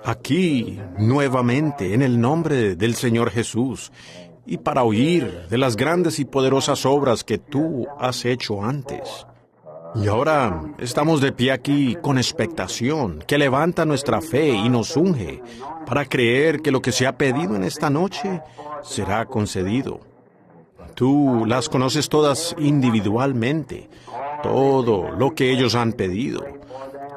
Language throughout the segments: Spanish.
Aquí, nuevamente, en el nombre del Señor Jesús, y para oír de las grandes y poderosas obras que tú has hecho antes. Y ahora estamos de pie aquí con expectación, que levanta nuestra fe y nos unge para creer que lo que se ha pedido en esta noche será concedido. Tú las conoces todas individualmente, todo lo que ellos han pedido.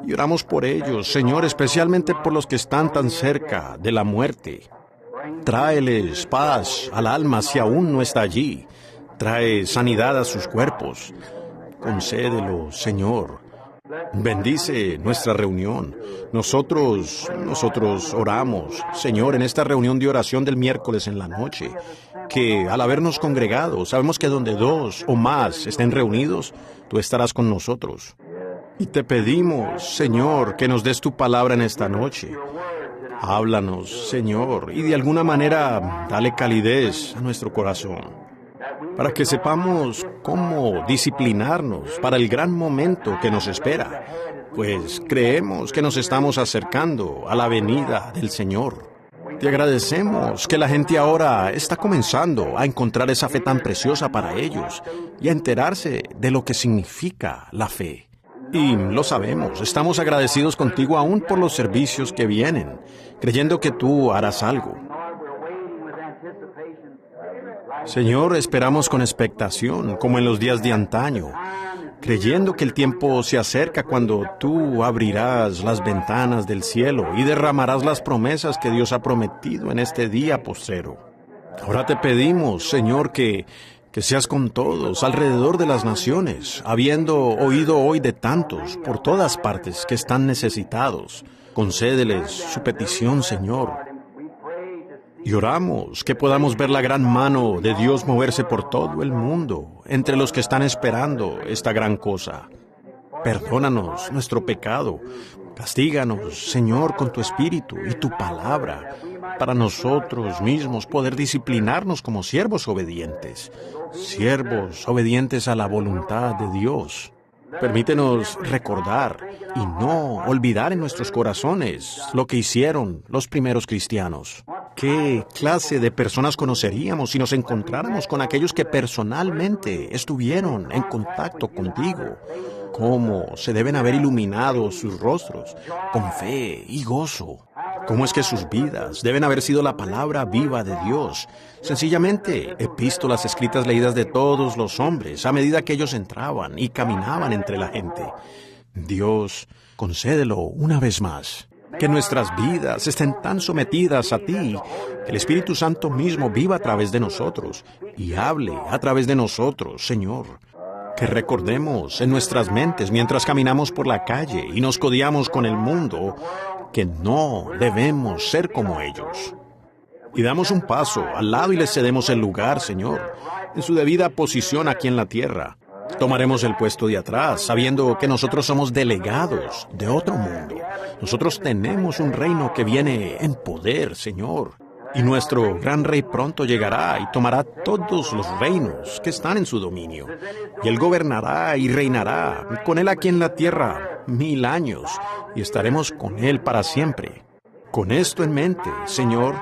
Y oramos por ellos, Señor, especialmente por los que están tan cerca de la muerte. Tráeles paz al alma si aún no está allí. Trae sanidad a sus cuerpos. Concédelo, Señor. Bendice nuestra reunión. Nosotros oramos, Señor, en esta reunión de oración del miércoles en la noche, que al habernos congregado, sabemos que donde 2 o más estén reunidos, tú estarás con nosotros. Y te pedimos, Señor, que nos des tu palabra en esta noche. Háblanos, Señor, y de alguna manera dale calidez a nuestro corazón, para que sepamos cómo disciplinarnos para el gran momento que nos espera, pues creemos que nos estamos acercando a la venida del Señor. Te agradecemos que la gente ahora está comenzando a encontrar esa fe tan preciosa para ellos y a enterarse de lo que significa la fe. Y lo sabemos, estamos agradecidos contigo aún por los servicios que vienen, creyendo que tú harás algo. Señor, esperamos con expectación, como en los días de antaño, creyendo que el tiempo se acerca cuando tú abrirás las ventanas del cielo y derramarás las promesas que Dios ha prometido en este día postrero. Ahora te pedimos, Señor, que seas con todos alrededor de las naciones, habiendo oído hoy de tantos por todas partes que están necesitados. Concédeles su petición, Señor. Y oramos que podamos ver la gran mano de Dios moverse por todo el mundo, entre los que están esperando esta gran cosa. Perdónanos nuestro pecado. Castíganos, Señor, con tu Espíritu y tu palabra, para nosotros mismos poder disciplinarnos como siervos obedientes a la voluntad de Dios. Permítenos recordar y no olvidar en nuestros corazones lo que hicieron los primeros cristianos. ¿Qué clase de personas conoceríamos si nos encontráramos con aquellos que personalmente estuvieron en contacto contigo? ¿Cómo se deben haber iluminado sus rostros con fe y gozo? ¿Cómo es que sus vidas deben haber sido la palabra viva de Dios? Sencillamente, epístolas escritas leídas de todos los hombres a medida que ellos entraban y caminaban entre la gente. Dios, concédelo una vez más. Que nuestras vidas estén tan sometidas a ti, que el Espíritu Santo mismo viva a través de nosotros y hable a través de nosotros, Señor. Que recordemos en nuestras mentes mientras caminamos por la calle y nos codeamos con el mundo, que no debemos ser como ellos. Y damos un paso al lado y les cedemos el lugar, Señor, en su debida posición aquí en la tierra. Tomaremos el puesto de atrás, sabiendo que nosotros somos delegados de otro mundo. Nosotros tenemos un reino que viene en poder, Señor. Y nuestro gran rey pronto llegará y tomará todos los reinos que están en su dominio. Y él gobernará y reinará con él aquí en la tierra 1000 años, y estaremos con él para siempre. Con esto en mente, Señor,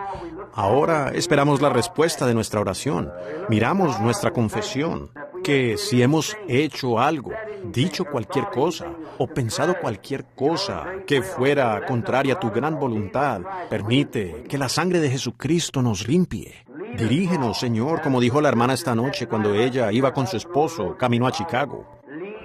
ahora esperamos la respuesta de nuestra oración. Miramos nuestra confesión, que si hemos hecho algo, dicho cualquier cosa o pensado cualquier cosa que fuera contraria a tu gran voluntad, permite que la sangre de Jesucristo nos limpie. Dirígenos, Señor, como dijo la hermana esta noche cuando ella iba con su esposo camino a Chicago.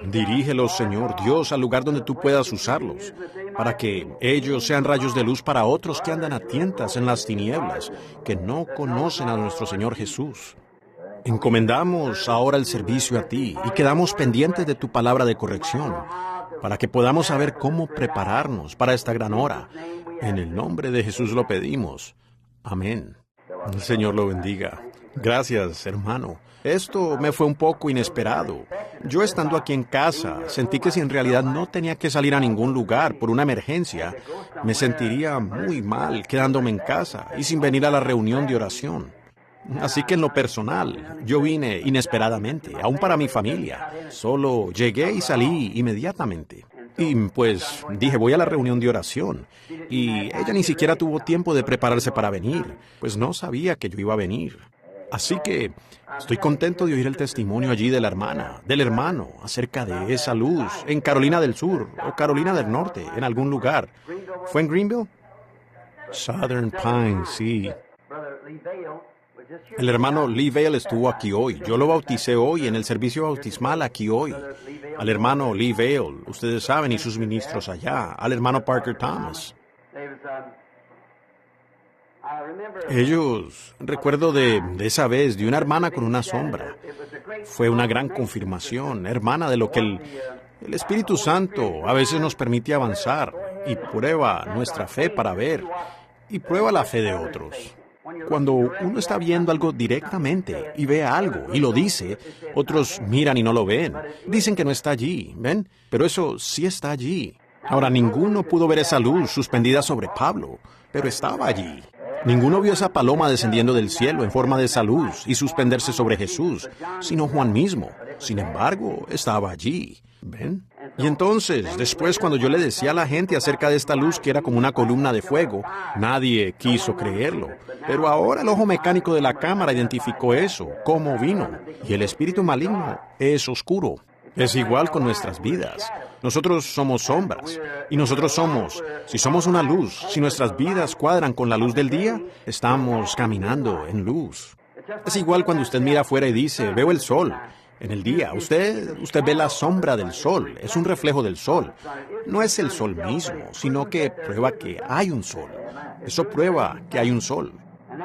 Dirígelos, Señor Dios, al lugar donde tú puedas usarlos, para que ellos sean rayos de luz para otros que andan a tientas en las tinieblas, que no conocen a nuestro Señor Jesús. Encomendamos ahora el servicio a ti y quedamos pendientes de tu palabra de corrección, para que podamos saber cómo prepararnos para esta gran hora. En el nombre de Jesús lo pedimos. Amén. El Señor lo bendiga. Gracias, hermano. Esto me fue un poco inesperado. Yo estando aquí en casa, sentí que si en realidad no tenía que salir a ningún lugar por una emergencia, me sentiría muy mal quedándome en casa y sin venir a la reunión de oración. Así que en lo personal, yo vine inesperadamente, aún para mi familia. Solo llegué y salí inmediatamente. Y pues dije, voy a la reunión de oración. Y ella ni siquiera tuvo tiempo de prepararse para venir, pues no sabía que yo iba a venir. Así que estoy contento de oír el testimonio allí de la hermana, del hermano, acerca de esa luz en Carolina del Sur o Carolina del Norte, en algún lugar. ¿Fue en Greenville? Southern Pines, sí. El hermano Lee Vale estuvo aquí hoy. Yo lo bauticé hoy en el servicio bautismal aquí hoy. Al hermano Lee Vale, ustedes saben, y sus ministros allá. Al hermano Parker Thomas. Recuerdo de esa vez, de una hermana con una sombra. Fue una gran confirmación, hermana, de lo que el Espíritu Santo a veces nos permite avanzar y prueba nuestra fe para ver y prueba la fe de otros. Cuando uno está viendo algo directamente y ve algo y lo dice, otros miran y no lo ven. Dicen que no está allí, ¿ven? Pero eso sí está allí. Ahora, ninguno pudo ver esa luz suspendida sobre Pablo, pero estaba allí. Ninguno vio esa paloma descendiendo del cielo en forma de esa luz y suspenderse sobre Jesús, sino Juan mismo. Sin embargo, estaba allí. ¿Ven? Y entonces, después cuando yo le decía a la gente acerca de esta luz que era como una columna de fuego, nadie quiso creerlo. Pero ahora el ojo mecánico de la cámara identificó eso, cómo vino. Y el espíritu maligno es oscuro. Es igual con nuestras vidas. Nosotros somos sombras. Y nosotros si somos una luz, si nuestras vidas cuadran con la luz del día, estamos caminando en luz. Es igual cuando usted mira afuera y dice, veo el sol. En el día, usted ve la sombra del sol, es un reflejo del sol. No es el sol mismo, sino que prueba que hay un sol. Eso prueba que hay un sol.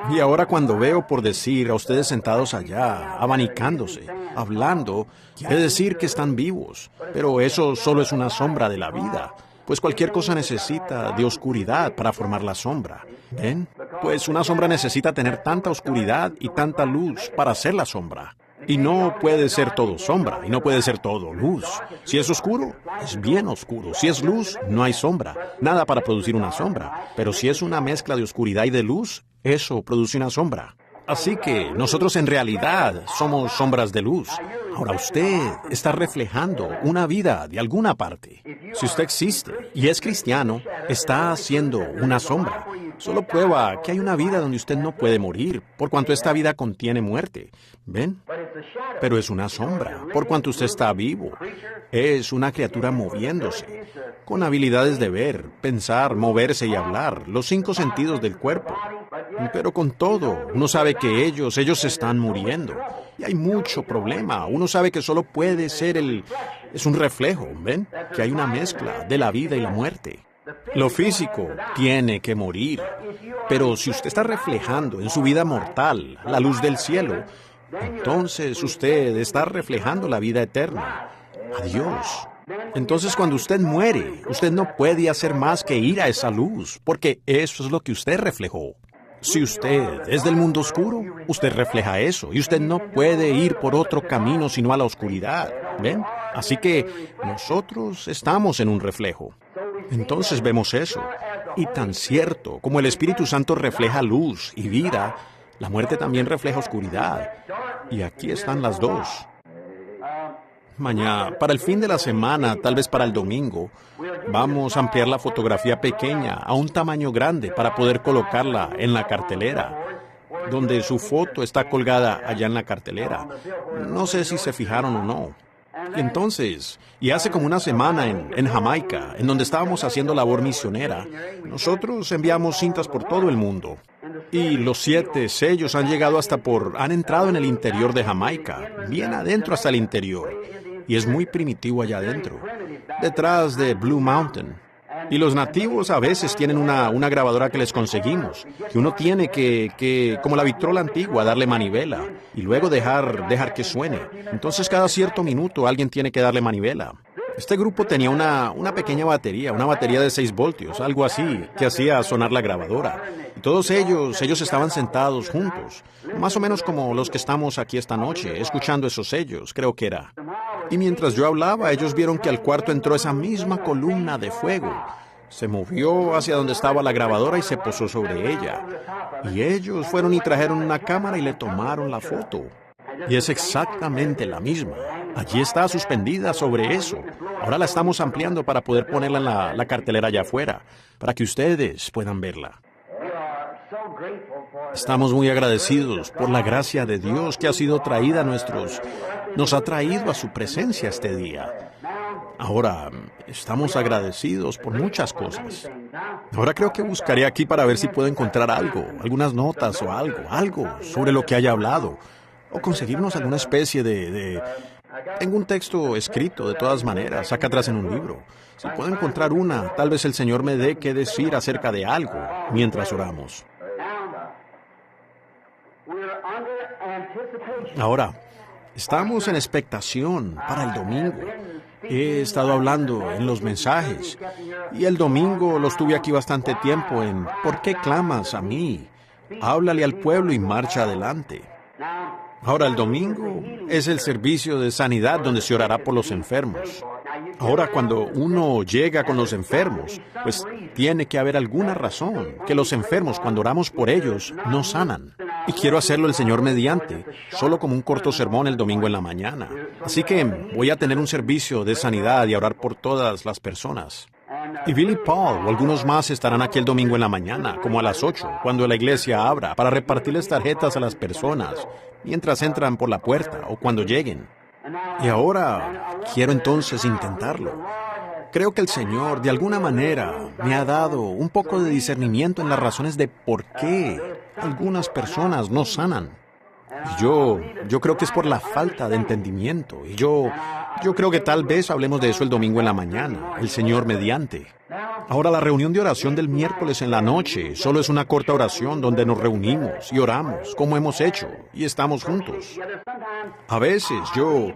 Y ahora cuando veo, por decir, a ustedes sentados allá, abanicándose, hablando, quiere decir que están vivos. Pero eso solo es una sombra de la vida, pues cualquier cosa necesita de oscuridad para formar la sombra. ¿Ven? Pues una sombra necesita tener tanta oscuridad y tanta luz para hacer la sombra. Y no puede ser todo sombra, y no puede ser todo luz. Si es oscuro, es bien oscuro. Si es luz, no hay sombra. Nada para producir una sombra. Pero si es una mezcla de oscuridad y de luz, eso produce una sombra. Así que nosotros en realidad somos sombras de luz. Ahora usted está reflejando una vida de alguna parte. Si usted existe y es cristiano, está haciendo una sombra. Solo prueba que hay una vida donde usted no puede morir, por cuanto esta vida contiene muerte. ¿Ven? Pero es una sombra, por cuanto usted está vivo. Es una criatura moviéndose, con habilidades de ver, pensar, moverse y hablar, los 5 sentidos del cuerpo. Pero con todo, uno sabe que ellos están muriendo. Y hay mucho problema. Uno sabe que solo puede ser es un reflejo, ¿ven? Que hay una mezcla de la vida y la muerte. Lo físico tiene que morir. Pero si usted está reflejando en su vida mortal la luz del cielo, entonces usted está reflejando la vida eterna, a Dios. Entonces cuando usted muere, usted no puede hacer más que ir a esa luz, porque eso es lo que usted reflejó. Si usted es del mundo oscuro, usted refleja eso, y usted no puede ir por otro camino sino a la oscuridad. ¿Ven? Así que nosotros estamos en un reflejo. Entonces vemos eso. Y tan cierto como el Espíritu Santo refleja luz y vida, la muerte también refleja oscuridad. Y aquí están las dos. Mañana, para el fin de la semana, tal vez para el domingo, vamos a ampliar la fotografía pequeña a un tamaño grande para poder colocarla en la cartelera, donde su foto está colgada allá en la cartelera. No sé si se fijaron o no. Entonces, y hace como una semana en Jamaica, en donde estábamos haciendo labor misionera, nosotros enviamos cintas por todo el mundo. Y los 7 sellos han entrado en el interior de Jamaica, bien adentro hasta el interior. Y es muy primitivo allá adentro, detrás de Blue Mountain. Y los nativos a veces tienen una grabadora que les conseguimos, que uno tiene que como la vitrola antigua, darle manivela y luego dejar que suene. Entonces cada cierto minuto alguien tiene que darle manivela. Este grupo tenía una pequeña batería, una batería de 6 voltios, algo así, que hacía sonar la grabadora. Y todos ellos estaban sentados juntos, más o menos como los que estamos aquí esta noche, escuchando esos sellos, creo que era. Y mientras yo hablaba, ellos vieron que al cuarto entró esa misma columna de fuego. Se movió hacia donde estaba la grabadora y se posó sobre ella. Y ellos fueron y trajeron una cámara y le tomaron la foto. Y es exactamente la misma. Allí está suspendida sobre eso. Ahora la estamos ampliando para poder ponerla en la cartelera allá afuera, para que ustedes puedan verla. Estamos muy agradecidos por la gracia de Dios que ha sido traída a nos ha traído a su presencia este día. Ahora, estamos agradecidos por muchas cosas. Ahora creo que buscaré aquí para ver si puedo encontrar algo, algunas notas o algo sobre lo que haya hablado, o conseguirnos alguna especie Tengo un texto escrito, de todas maneras, acá atrás en un libro. Si puedo encontrar una, tal vez el Señor me dé qué decir acerca de algo mientras oramos. Ahora, estamos en expectación para el domingo. He estado hablando en los mensajes y el domingo los tuve aquí bastante tiempo en ¿por qué clamas a mí? Háblale al pueblo y marcha adelante. Ahora el domingo es el servicio de sanidad donde se orará por los enfermos. Ahora cuando uno llega con los enfermos, pues tiene que haber alguna razón que los enfermos cuando oramos por ellos no sanan. Y quiero hacerlo el Señor mediante, solo como un corto sermón el domingo en la mañana. Así que voy a tener un servicio de sanidad y a orar por todas las personas. Y Billy Paul o algunos más estarán aquí el domingo en la mañana, como a las 8, cuando la iglesia abra, para repartirles tarjetas a las personas, mientras entran por la puerta o cuando lleguen. Y ahora quiero entonces intentarlo. Creo que el Señor, de alguna manera, me ha dado un poco de discernimiento en las razones de por qué algunas personas no sanan. Y yo creo que es por la falta de entendimiento. Y yo creo que tal vez hablemos de eso el domingo en la mañana, el Señor mediante. Ahora la reunión de oración del miércoles en la noche solo es una corta oración donde nos reunimos y oramos, como hemos hecho, y estamos juntos. A veces yo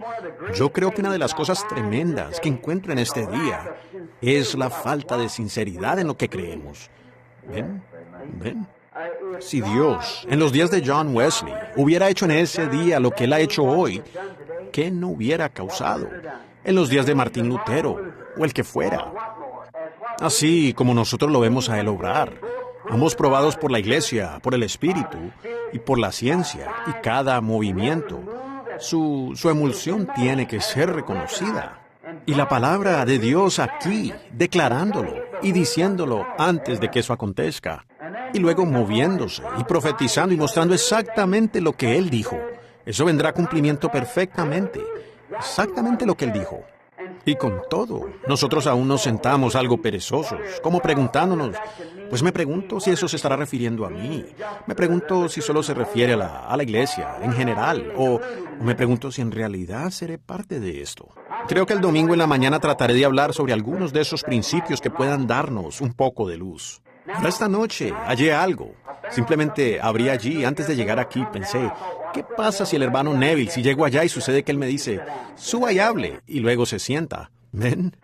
creo que una de las cosas tremendas que encuentro en este día es la falta de sinceridad en lo que creemos. ¿Ven? ¿Ven? Si Dios, en los días de John Wesley, hubiera hecho en ese día lo que Él ha hecho hoy, ¿qué no hubiera causado? En los días de Martín Lutero, o el que fuera. Así como nosotros lo vemos a Él obrar, ambos probados por la Iglesia, por el Espíritu y por la ciencia, y cada movimiento, su emulsión tiene que ser reconocida. Y la palabra de Dios aquí, declarándolo y diciéndolo antes de que eso acontezca. Y luego moviéndose y profetizando y mostrando exactamente lo que Él dijo. Eso vendrá a cumplimiento perfectamente. Exactamente lo que Él dijo. Y con todo, nosotros aún nos sentamos algo perezosos, como preguntándonos, pues me pregunto si eso se estará refiriendo a mí. Me pregunto si solo se refiere a la iglesia en general, o me pregunto si en realidad seré parte de esto. Creo que el domingo en la mañana trataré de hablar sobre algunos de esos principios que puedan darnos un poco de luz. Pero esta noche hallé algo. Simplemente abrí allí, antes de llegar aquí, pensé, ¿qué pasa si el hermano Neville, si llego allá y sucede que él me dice, suba y hable, y luego se sienta? ¿Ven?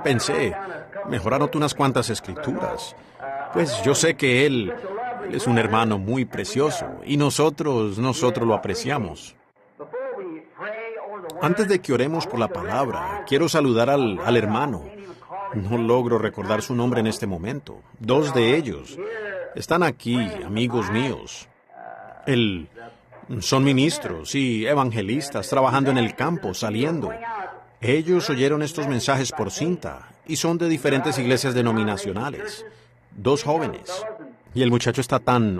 Pensé, mejor anoto unas cuantas escrituras. Pues yo sé que él es un hermano muy precioso, y nosotros lo apreciamos. Antes de que oremos por la palabra, quiero saludar al hermano. No logro recordar su nombre en este momento. Dos de ellos están aquí, amigos míos. Son ministros y evangelistas trabajando en el campo, saliendo. Ellos oyeron estos mensajes por cinta y son de diferentes iglesias denominacionales. Dos jóvenes. Y el muchacho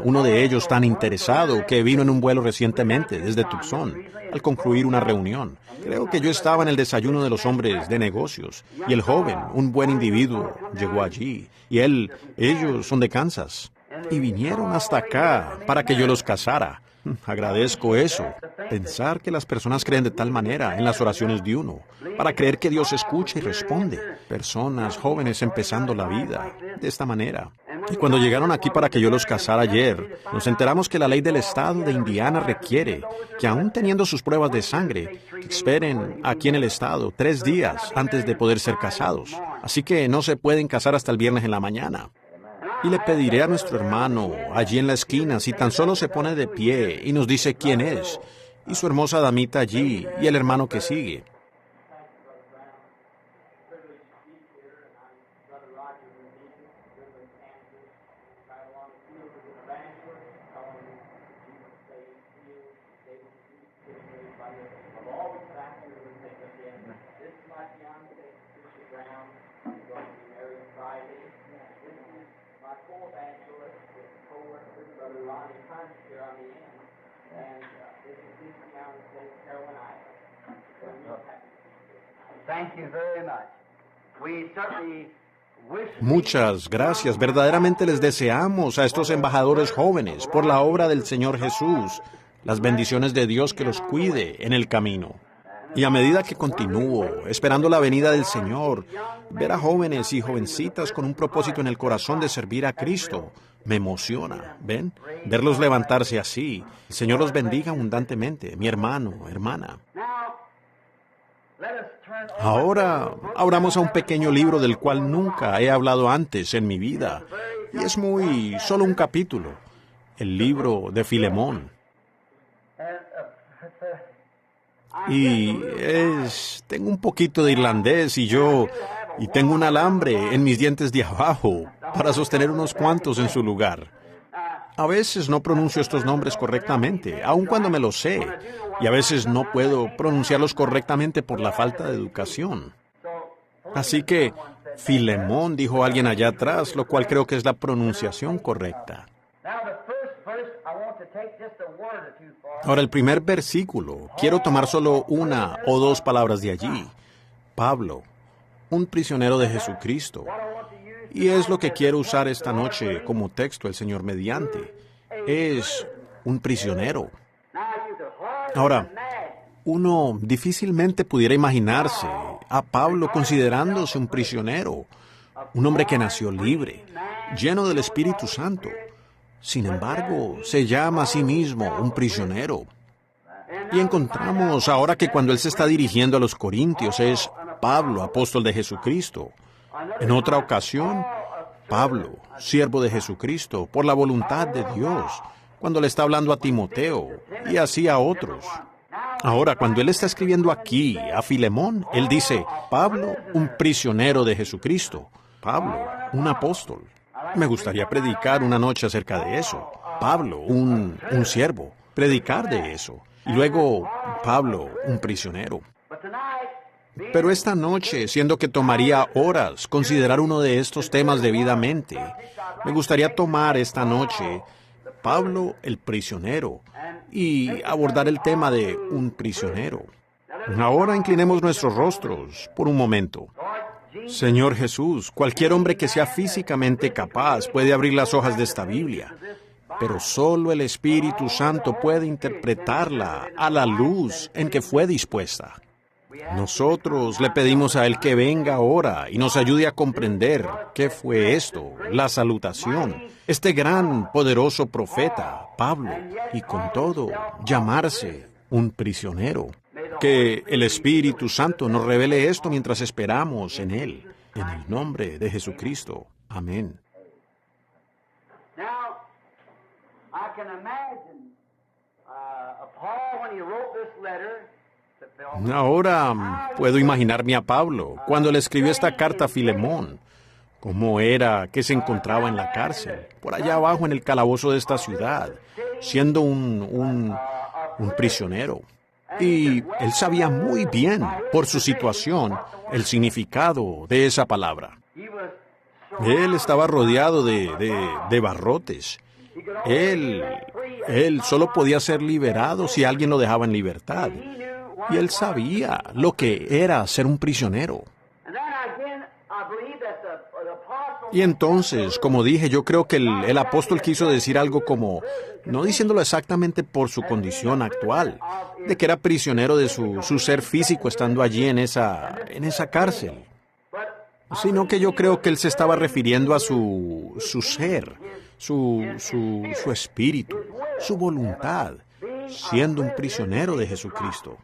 uno de ellos tan interesado que vino en un vuelo recientemente desde Tucson al concluir una reunión. Creo que yo estaba en el desayuno de los hombres de negocios y el joven, un buen individuo, llegó allí y ellos son de Kansas y vinieron hasta acá para que yo los casara. Agradezco eso. Pensar que las personas creen de tal manera en las oraciones de uno, para creer que Dios escucha y responde. Personas jóvenes empezando la vida de esta manera. Y cuando llegaron aquí para que yo los casara ayer, nos enteramos que la ley del estado de Indiana requiere que aún teniendo sus pruebas de sangre, esperen aquí en el estado 3 días antes de poder ser casados. Así que no se pueden casar hasta el viernes en la mañana. Y le pediré a nuestro hermano, allí en la esquina, si tan solo se pone de pie y nos dice quién es, y su hermosa damita allí, y el hermano que sigue. Thank you very much. We certainly wish. Muchas gracias. Verdaderamente les deseamos a estos embajadores jóvenes por la obra del Señor Jesús, las bendiciones de Dios que los cuide en el camino. Y a medida que continúo esperando la venida del Señor, ver a jóvenes y jovencitas con un propósito en el corazón de servir a Cristo me emociona. ¿Ven? Verlos levantarse así. El Señor los bendiga abundantemente, mi hermano, hermana. Ahora abramos a un pequeño libro del cual nunca he hablado antes en mi vida. Y es solo un capítulo. El libro de Filemón. Y tengo un poquito de irlandés y tengo un alambre en mis dientes de abajo para sostener unos cuantos en su lugar. A veces no pronuncio estos nombres correctamente, aun cuando me los sé, y a veces no puedo pronunciarlos correctamente por la falta de educación. Así que, Filemón, dijo alguien allá atrás, lo cual creo que es la pronunciación correcta. Ahora, el primer versículo, quiero tomar solo una o dos palabras de allí. Pablo, un prisionero de Jesucristo. Y es lo que quiero usar esta noche como texto, el Señor mediante. Es un prisionero. Ahora, uno difícilmente pudiera imaginarse a Pablo considerándose un prisionero, un hombre que nació libre, lleno del Espíritu Santo. Sin embargo, se llama a sí mismo un prisionero. Y encontramos ahora que cuando él se está dirigiendo a los Corintios es Pablo, apóstol de Jesucristo. En otra ocasión, Pablo, siervo de Jesucristo, por la voluntad de Dios, cuando le está hablando a Timoteo y así a otros. Ahora, cuando él está escribiendo aquí a Filemón, él dice, Pablo, un prisionero de Jesucristo. Pablo, un apóstol. Me gustaría predicar una noche acerca de eso. Pablo, un siervo. Predicar de eso. Y luego, Pablo, un prisionero. Pero esta noche, siendo que tomaría horas considerar uno de estos temas debidamente, me gustaría tomar esta noche Pablo el prisionero y abordar el tema de un prisionero. Ahora inclinemos nuestros rostros por un momento. Señor Jesús, cualquier hombre que sea físicamente capaz puede abrir las hojas de esta Biblia, pero solo el Espíritu Santo puede interpretarla a la luz en que fue dispuesta. Nosotros le pedimos a Él que venga ahora y nos ayude a comprender qué fue esto, la salutación, este gran, poderoso profeta, Pablo, y con todo, llamarse un prisionero. Que el Espíritu Santo nos revele esto mientras esperamos en Él, en el nombre de Jesucristo. Amén. Now, I can imagine Paul when he wrote this letter. Ahora puedo imaginarme a Pablo cuando le escribió esta carta a Filemón, cómo era que se encontraba en la cárcel, por allá abajo en el calabozo de esta ciudad, siendo un prisionero. Y él sabía muy bien, por su situación, el significado de esa palabra. Él estaba rodeado de barrotes. Él solo podía ser liberado si alguien lo dejaba en libertad. Y él sabía lo que era ser un prisionero. Y entonces, como dije, yo creo que el apóstol quiso decir algo como, no diciéndolo exactamente por su condición actual, de que era prisionero de su ser físico estando allí en esa cárcel, sino que yo creo que él se estaba refiriendo a su ser, su espíritu, su voluntad, siendo un prisionero de Jesucristo.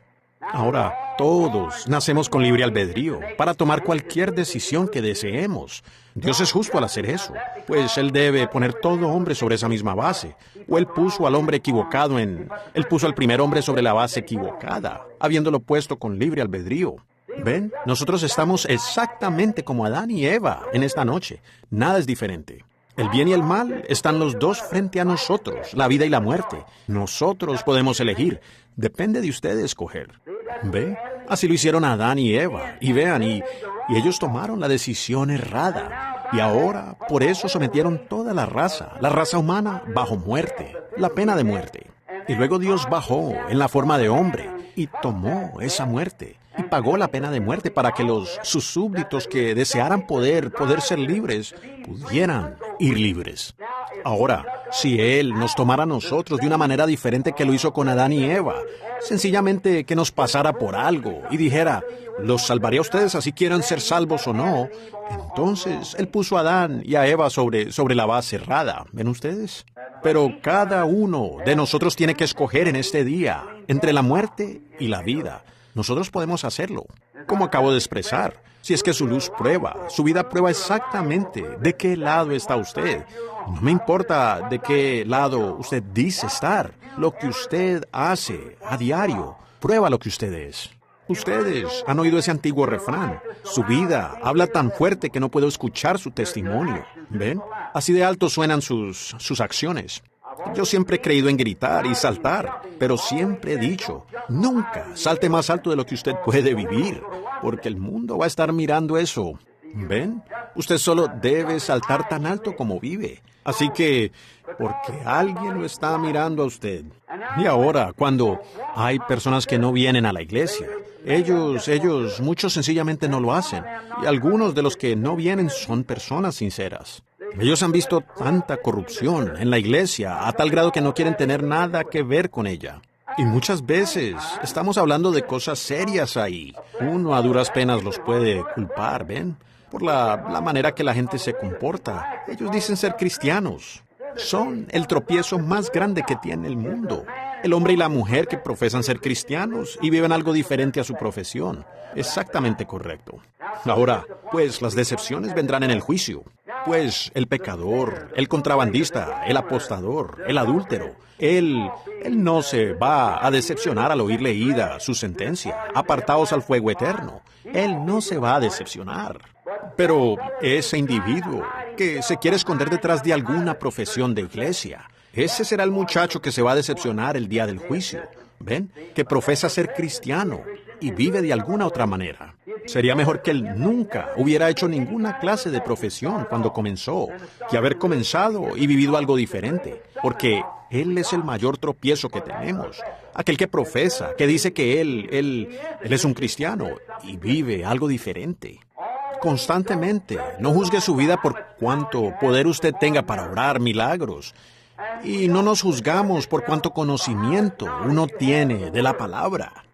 Ahora, todos nacemos con libre albedrío para tomar cualquier decisión que deseemos. Dios es justo al hacer eso, pues Él debe poner todo hombre sobre esa misma base. O Él puso al hombre equivocado Él puso al primer hombre sobre la base equivocada, habiéndolo puesto con libre albedrío. ¿Ven? Nosotros estamos exactamente como Adán y Eva en esta noche. Nada es diferente. El bien y el mal están los dos frente a nosotros, la vida y la muerte. Nosotros podemos elegir. Depende de usted escoger. ¿Ve? Así lo hicieron Adán y Eva. Y vean, y ellos tomaron la decisión errada. Y ahora, por eso sometieron toda la raza humana, bajo muerte, la pena de muerte. Y luego Dios bajó en la forma de hombre y tomó esa muerte y pagó la pena de muerte para que sus súbditos que desearan poder ser libres, pudieran ir libres. Ahora, si Él nos tomara a nosotros de una manera diferente que lo hizo con Adán y Eva, sencillamente que nos pasara por algo y dijera, los salvaré a ustedes así quieran ser salvos o no, entonces Él puso a Adán y a Eva sobre la base errada. ¿Ven ustedes? Pero cada uno de nosotros tiene que escoger en este día entre la muerte y la vida. Nosotros podemos hacerlo, como acabo de expresar. Si es que su luz prueba, su vida prueba exactamente de qué lado está usted. No me importa de qué lado usted dice estar. Lo que usted hace a diario prueba lo que usted es. Ustedes han oído ese antiguo refrán. Su vida habla tan fuerte que no puedo escuchar su testimonio. ¿Ven? Así de alto suenan sus acciones. Yo siempre he creído en gritar y saltar, pero siempre he dicho, nunca salte más alto de lo que usted puede vivir, porque el mundo va a estar mirando eso. ¿Ven? Usted solo debe saltar tan alto como vive. Así que, porque alguien lo está mirando a usted. Y ahora, cuando hay personas que no vienen a la iglesia, ellos, muchos sencillamente no lo hacen. Y algunos de los que no vienen son personas sinceras. Ellos han visto tanta corrupción en la iglesia a tal grado que no quieren tener nada que ver con ella. Y muchas veces estamos hablando de cosas serias ahí. Uno a duras penas los puede culpar, ¿ven? Por la manera que la gente se comporta. Ellos dicen ser cristianos. Son el tropiezo más grande que tiene el mundo. El hombre y la mujer que profesan ser cristianos y viven algo diferente a su profesión. Exactamente correcto. Ahora, pues las decepciones vendrán en el juicio. Pues el pecador, el contrabandista, el apostador, el adúltero, él no se va a decepcionar al oír leída su sentencia, apartados al fuego eterno. Él no se va a decepcionar. Pero ese individuo que se quiere esconder detrás de alguna profesión de iglesia, ese será el muchacho que se va a decepcionar el día del juicio. ¿Ven? Que profesa ser cristiano y vive de alguna otra manera. Sería mejor que él nunca hubiera hecho ninguna clase de profesión cuando comenzó, que haber comenzado y vivido algo diferente, porque él es el mayor tropiezo que tenemos. Aquel que profesa, que dice que él es un cristiano y vive algo diferente. Constantemente, no juzgue su vida por cuánto poder usted tenga para obrar milagros. Y no nos juzgamos por cuánto conocimiento uno tiene de la palabra,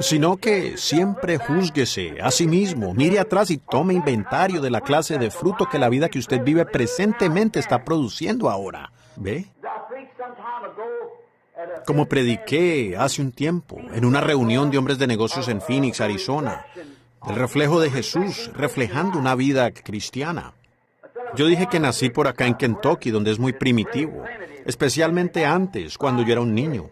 sino que siempre júzguese a sí mismo, mire atrás y tome inventario de la clase de fruto que la vida que usted vive presentemente está produciendo ahora. ¿Ve? Como prediqué hace un tiempo en una reunión de hombres de negocios en Phoenix, Arizona, el reflejo de Jesús reflejando una vida cristiana. Yo dije que nací por acá en Kentucky, donde es muy primitivo, especialmente antes, cuando yo era un niño.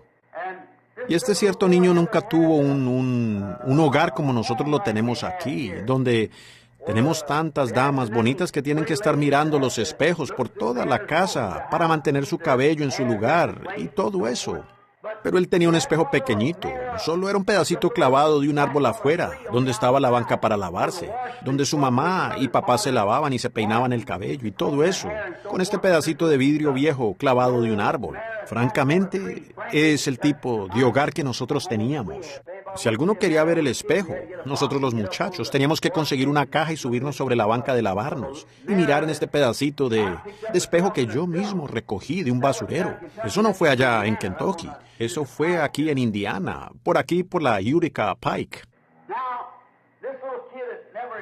Y este cierto niño nunca tuvo un hogar como nosotros lo tenemos aquí, donde tenemos tantas damas bonitas que tienen que estar mirando los espejos por toda la casa para mantener su cabello en su lugar y todo eso. Pero él tenía un espejo pequeñito, solo era un pedacito clavado de un árbol afuera, donde estaba la banca para lavarse, donde su mamá y papá se lavaban y se peinaban el cabello y todo eso, con este pedacito de vidrio viejo clavado de un árbol. Francamente, es el tipo de hogar que nosotros teníamos. Si alguno quería ver el espejo, nosotros los muchachos teníamos que conseguir una caja y subirnos sobre la banca de lavarnos y mirar en este pedacito de espejo que yo mismo recogí de un basurero. Eso no fue allá en Kentucky, eso fue aquí en Indiana, por aquí por la Utica Pike.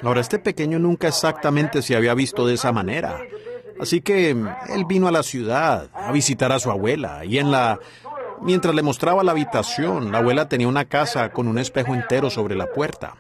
Ahora, este pequeño nunca exactamente se había visto de esa manera. Así que él vino a la ciudad a visitar a su abuela y mientras le mostraba la habitación, la abuela tenía una casa con un espejo entero sobre la puerta.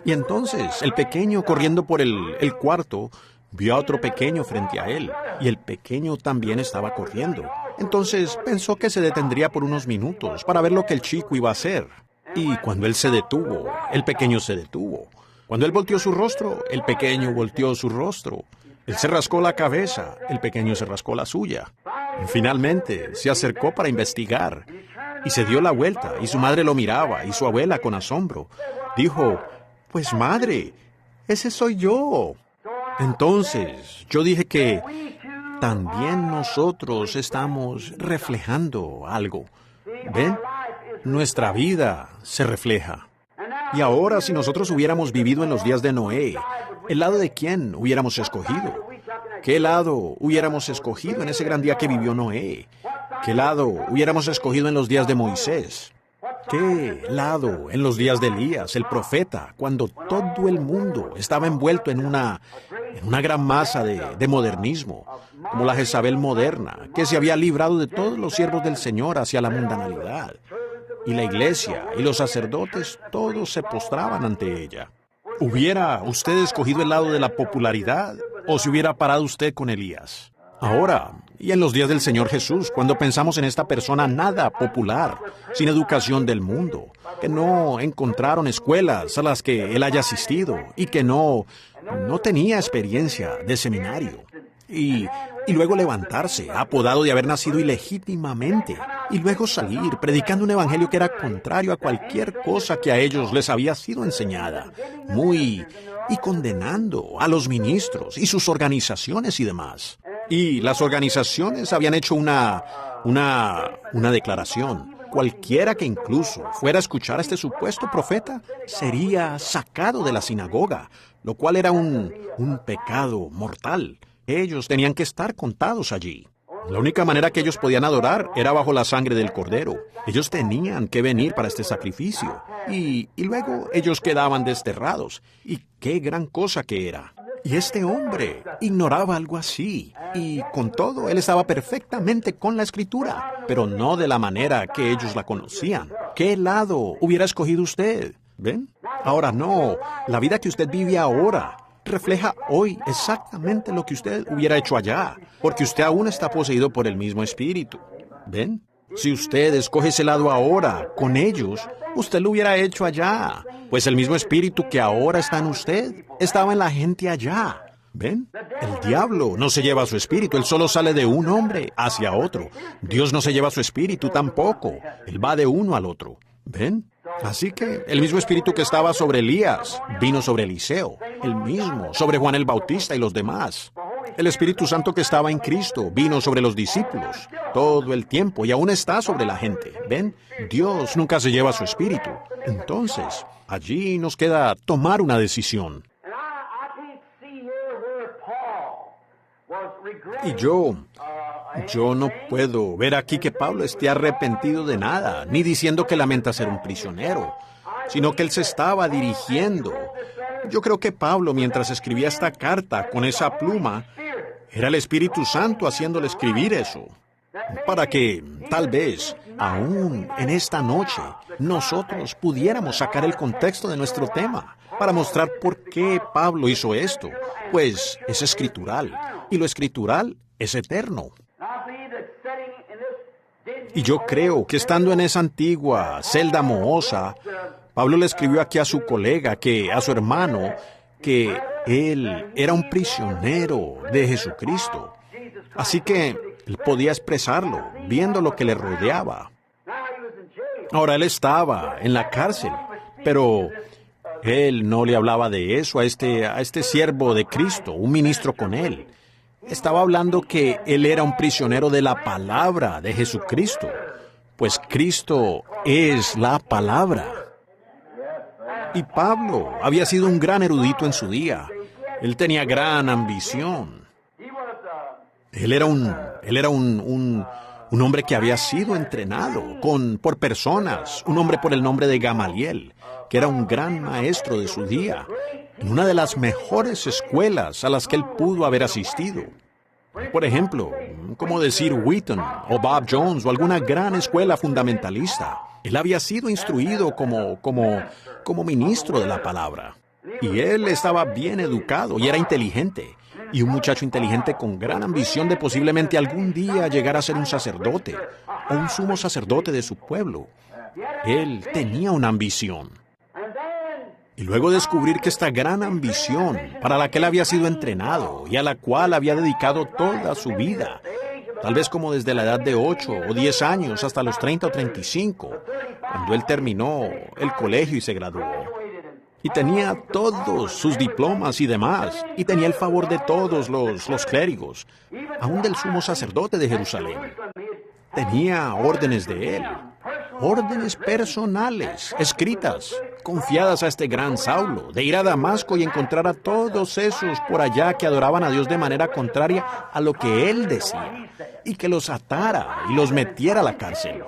Y entonces el pequeño, corriendo por el cuarto, vio a otro pequeño frente a él, y el pequeño también estaba corriendo. Entonces pensó que se detendría por unos minutos para ver lo que el chico iba a hacer. Y cuando él se detuvo, el pequeño se detuvo. Cuando él volteó su rostro, el pequeño volteó su rostro. Él se rascó la cabeza, el pequeño se rascó la suya. Y finalmente se acercó para investigar y se dio la vuelta y su madre lo miraba y su abuela con asombro. dijo, pues madre, ese soy yo. Entonces, yo dije que también nosotros estamos reflejando algo. ¿Ven? Nuestra vida se refleja. Y ahora, si nosotros hubiéramos vivido en los días de Noé, ¿el lado de quién hubiéramos escogido? ¿Qué lado hubiéramos escogido en ese gran día que vivió Noé? ¿Qué lado hubiéramos escogido en los días de Moisés? ¿Qué lado en los días de Elías, el profeta, cuando todo el mundo estaba envuelto en una gran masa de modernismo, como la Jezabel moderna, que se había librado de todos los siervos del Señor hacia la mundanalidad? Y la iglesia y los sacerdotes, todos se postraban ante ella. ¿Hubiera usted escogido el lado de la popularidad o se hubiera parado usted con Elías? Ahora, y en los días del Señor Jesús, cuando pensamos en esta persona nada popular, sin educación del mundo, que no encontraron escuelas a las que él haya asistido y que no tenía experiencia de seminario. Y luego levantarse, apodado de haber nacido ilegítimamente, y luego salir predicando un evangelio que era contrario a cualquier cosa que a ellos les había sido enseñada, y condenando a los ministros y sus organizaciones y demás. Y las organizaciones habían hecho una declaración. Cualquiera que incluso fuera a escuchar a este supuesto profeta sería sacado de la sinagoga, lo cual era un pecado mortal. Ellos tenían que estar contados allí. La única manera que ellos podían adorar era bajo la sangre del Cordero. Ellos tenían que venir para este sacrificio. Y luego ellos quedaban desterrados. Y qué gran cosa que era. Y este hombre ignoraba algo así. Y con todo, él estaba perfectamente con la Escritura, pero no de la manera que ellos la conocían. ¿Qué lado hubiera escogido usted? ¿Ven? Ahora no. La vida que usted vive ahora refleja hoy exactamente lo que usted hubiera hecho allá, porque usted aún está poseído por el mismo espíritu. ¿Ven? Si usted escoge ese lado ahora, con ellos, usted lo hubiera hecho allá, pues el mismo espíritu que ahora está en usted, estaba en la gente allá. ¿Ven? El diablo no se lleva su espíritu, él solo sale de un hombre hacia otro. Dios no se lleva su espíritu tampoco, él va de uno al otro. ¿Ven? Así que el mismo espíritu que estaba sobre Elías vino sobre Eliseo, el mismo sobre Juan el Bautista y los demás. El Espíritu Santo que estaba en Cristo vino sobre los discípulos todo el tiempo y aún está sobre la gente. ¿Ven? Dios nunca se lleva su espíritu. Entonces, allí nos queda tomar una decisión. Y yo no puedo ver aquí que Pablo esté arrepentido de nada, ni diciendo que lamenta ser un prisionero, sino que él se estaba dirigiendo. Yo creo que Pablo, mientras escribía esta carta con esa pluma, era el Espíritu Santo haciéndole escribir eso, para que, tal vez, aún en esta noche, nosotros pudiéramos sacar el contexto de nuestro tema, para mostrar por qué Pablo hizo esto, pues es escritural, y lo escritural es eterno. Y yo creo que estando en esa antigua celda mohosa, Pablo le escribió aquí a su colega, a su hermano, que él era un prisionero de Jesucristo. Así que él podía expresarlo, viendo lo que le rodeaba. Ahora él estaba en la cárcel, pero él no le hablaba de eso a este siervo de Cristo, un ministro con él. Estaba hablando que él era un prisionero de la palabra de Jesucristo, pues Cristo es la palabra. Y Pablo había sido un gran erudito en su día. Él tenía gran ambición. Él era un hombre que había sido entrenado por personas, un hombre por el nombre de Gamaliel, que era un gran maestro de su día, en una de las mejores escuelas a las que él pudo haber asistido. Por ejemplo, como decir Wheaton o Bob Jones o alguna gran escuela fundamentalista. Él había sido instruido como ministro de la palabra. Y él estaba bien educado y era inteligente. Y un muchacho inteligente con gran ambición de posiblemente algún día llegar a ser un sacerdote o un sumo sacerdote de su pueblo. Él tenía una ambición. Y luego descubrir que esta gran ambición, para la que él había sido entrenado y a la cual había dedicado toda su vida, tal vez como desde la edad de 8 o 10 años hasta los 30 o 35, cuando él terminó el colegio y se graduó. y tenía todos sus diplomas y demás, y tenía el favor de todos los clérigos, aún del sumo sacerdote de Jerusalén. Tenía órdenes de él, órdenes personales, escritas, confiadas a este gran Saulo, de ir a Damasco y encontrar a todos esos por allá que adoraban a Dios de manera contraria a lo que él decía, y que los atara y los metiera a la cárcel.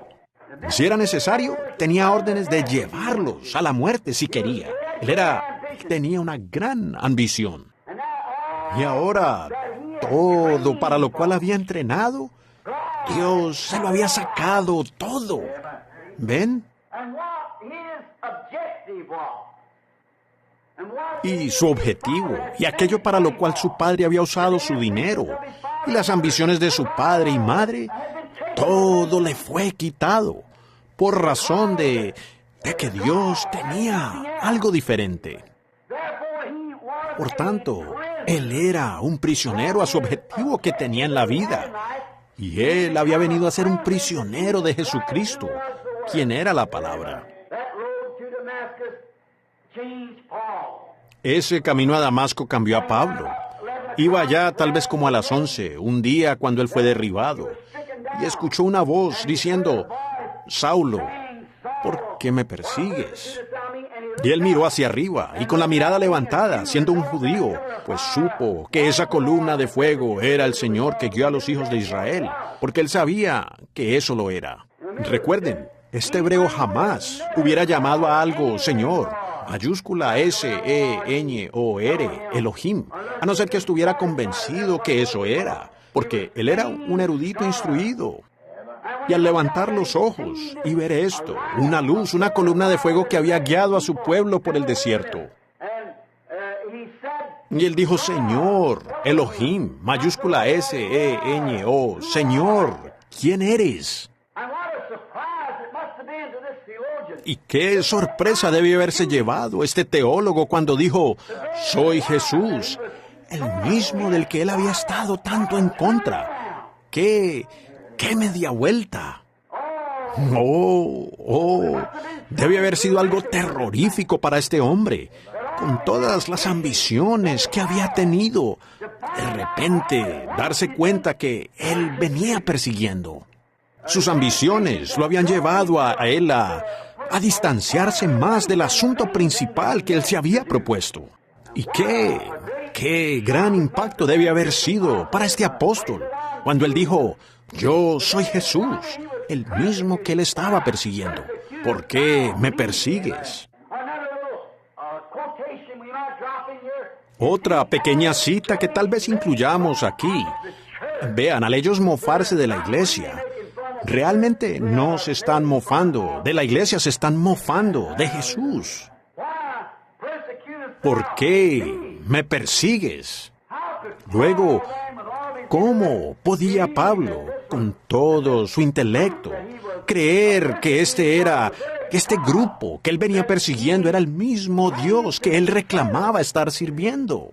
Si era necesario, tenía órdenes de llevarlos a la muerte si quería. Él tenía una gran ambición. Y ahora, todo para lo cual había entrenado, Dios se lo había sacado todo. ¿Ven? Y su objetivo, y aquello para lo cual su padre había usado su dinero, y las ambiciones de su padre y madre, todo le fue quitado, por razón de que Dios tenía algo diferente. Por tanto, él era un prisionero a su objetivo que tenía en la vida, y él había venido a ser un prisionero de Jesucristo, quien era la palabra. Ese camino a Damasco cambió a Pablo. Iba allá tal vez como a las 11, un día cuando él fue derribado, y escuchó una voz diciendo: Saulo, ¿por qué me persigues? Y él miró hacia arriba, y con la mirada levantada, siendo un judío, pues supo que esa columna de fuego era el Señor que guió a los hijos de Israel, porque él sabía que eso lo era. Recuerden, este hebreo jamás hubiera llamado a algo Señor, mayúscula S-E-N-O-R, Elohim, a no ser que estuviera convencido que eso era, porque él era un erudito instruido. Y al levantar los ojos y ver esto, una luz, una columna de fuego que había guiado a su pueblo por el desierto. Y él dijo: Señor, Elohim, mayúscula S-E-N-O, Señor, ¿quién eres? Y qué sorpresa debe haberse llevado este teólogo cuando dijo: soy Jesús, el mismo del que él había estado tanto en contra. ¡Qué media vuelta! Debe haber sido algo terrorífico para este hombre, con todas las ambiciones que había tenido. De repente, darse cuenta que él venía persiguiendo. Sus ambiciones lo habían llevado a él a distanciarse más del asunto principal que él se había propuesto. Y qué gran impacto debe haber sido para este apóstol cuando él dijo: yo soy Jesús, el mismo que él estaba persiguiendo. ¿Por qué me persigues? Otra pequeña cita que tal vez incluyamos aquí. Vean, al ellos mofarse de la iglesia, realmente no se están mofando de la iglesia, se están mofando de Jesús. ¿Por qué me persigues? Luego, ¿cómo podía Pablo, con todo su intelecto, creer que este grupo que él venía persiguiendo era el mismo Dios que él reclamaba estar sirviendo?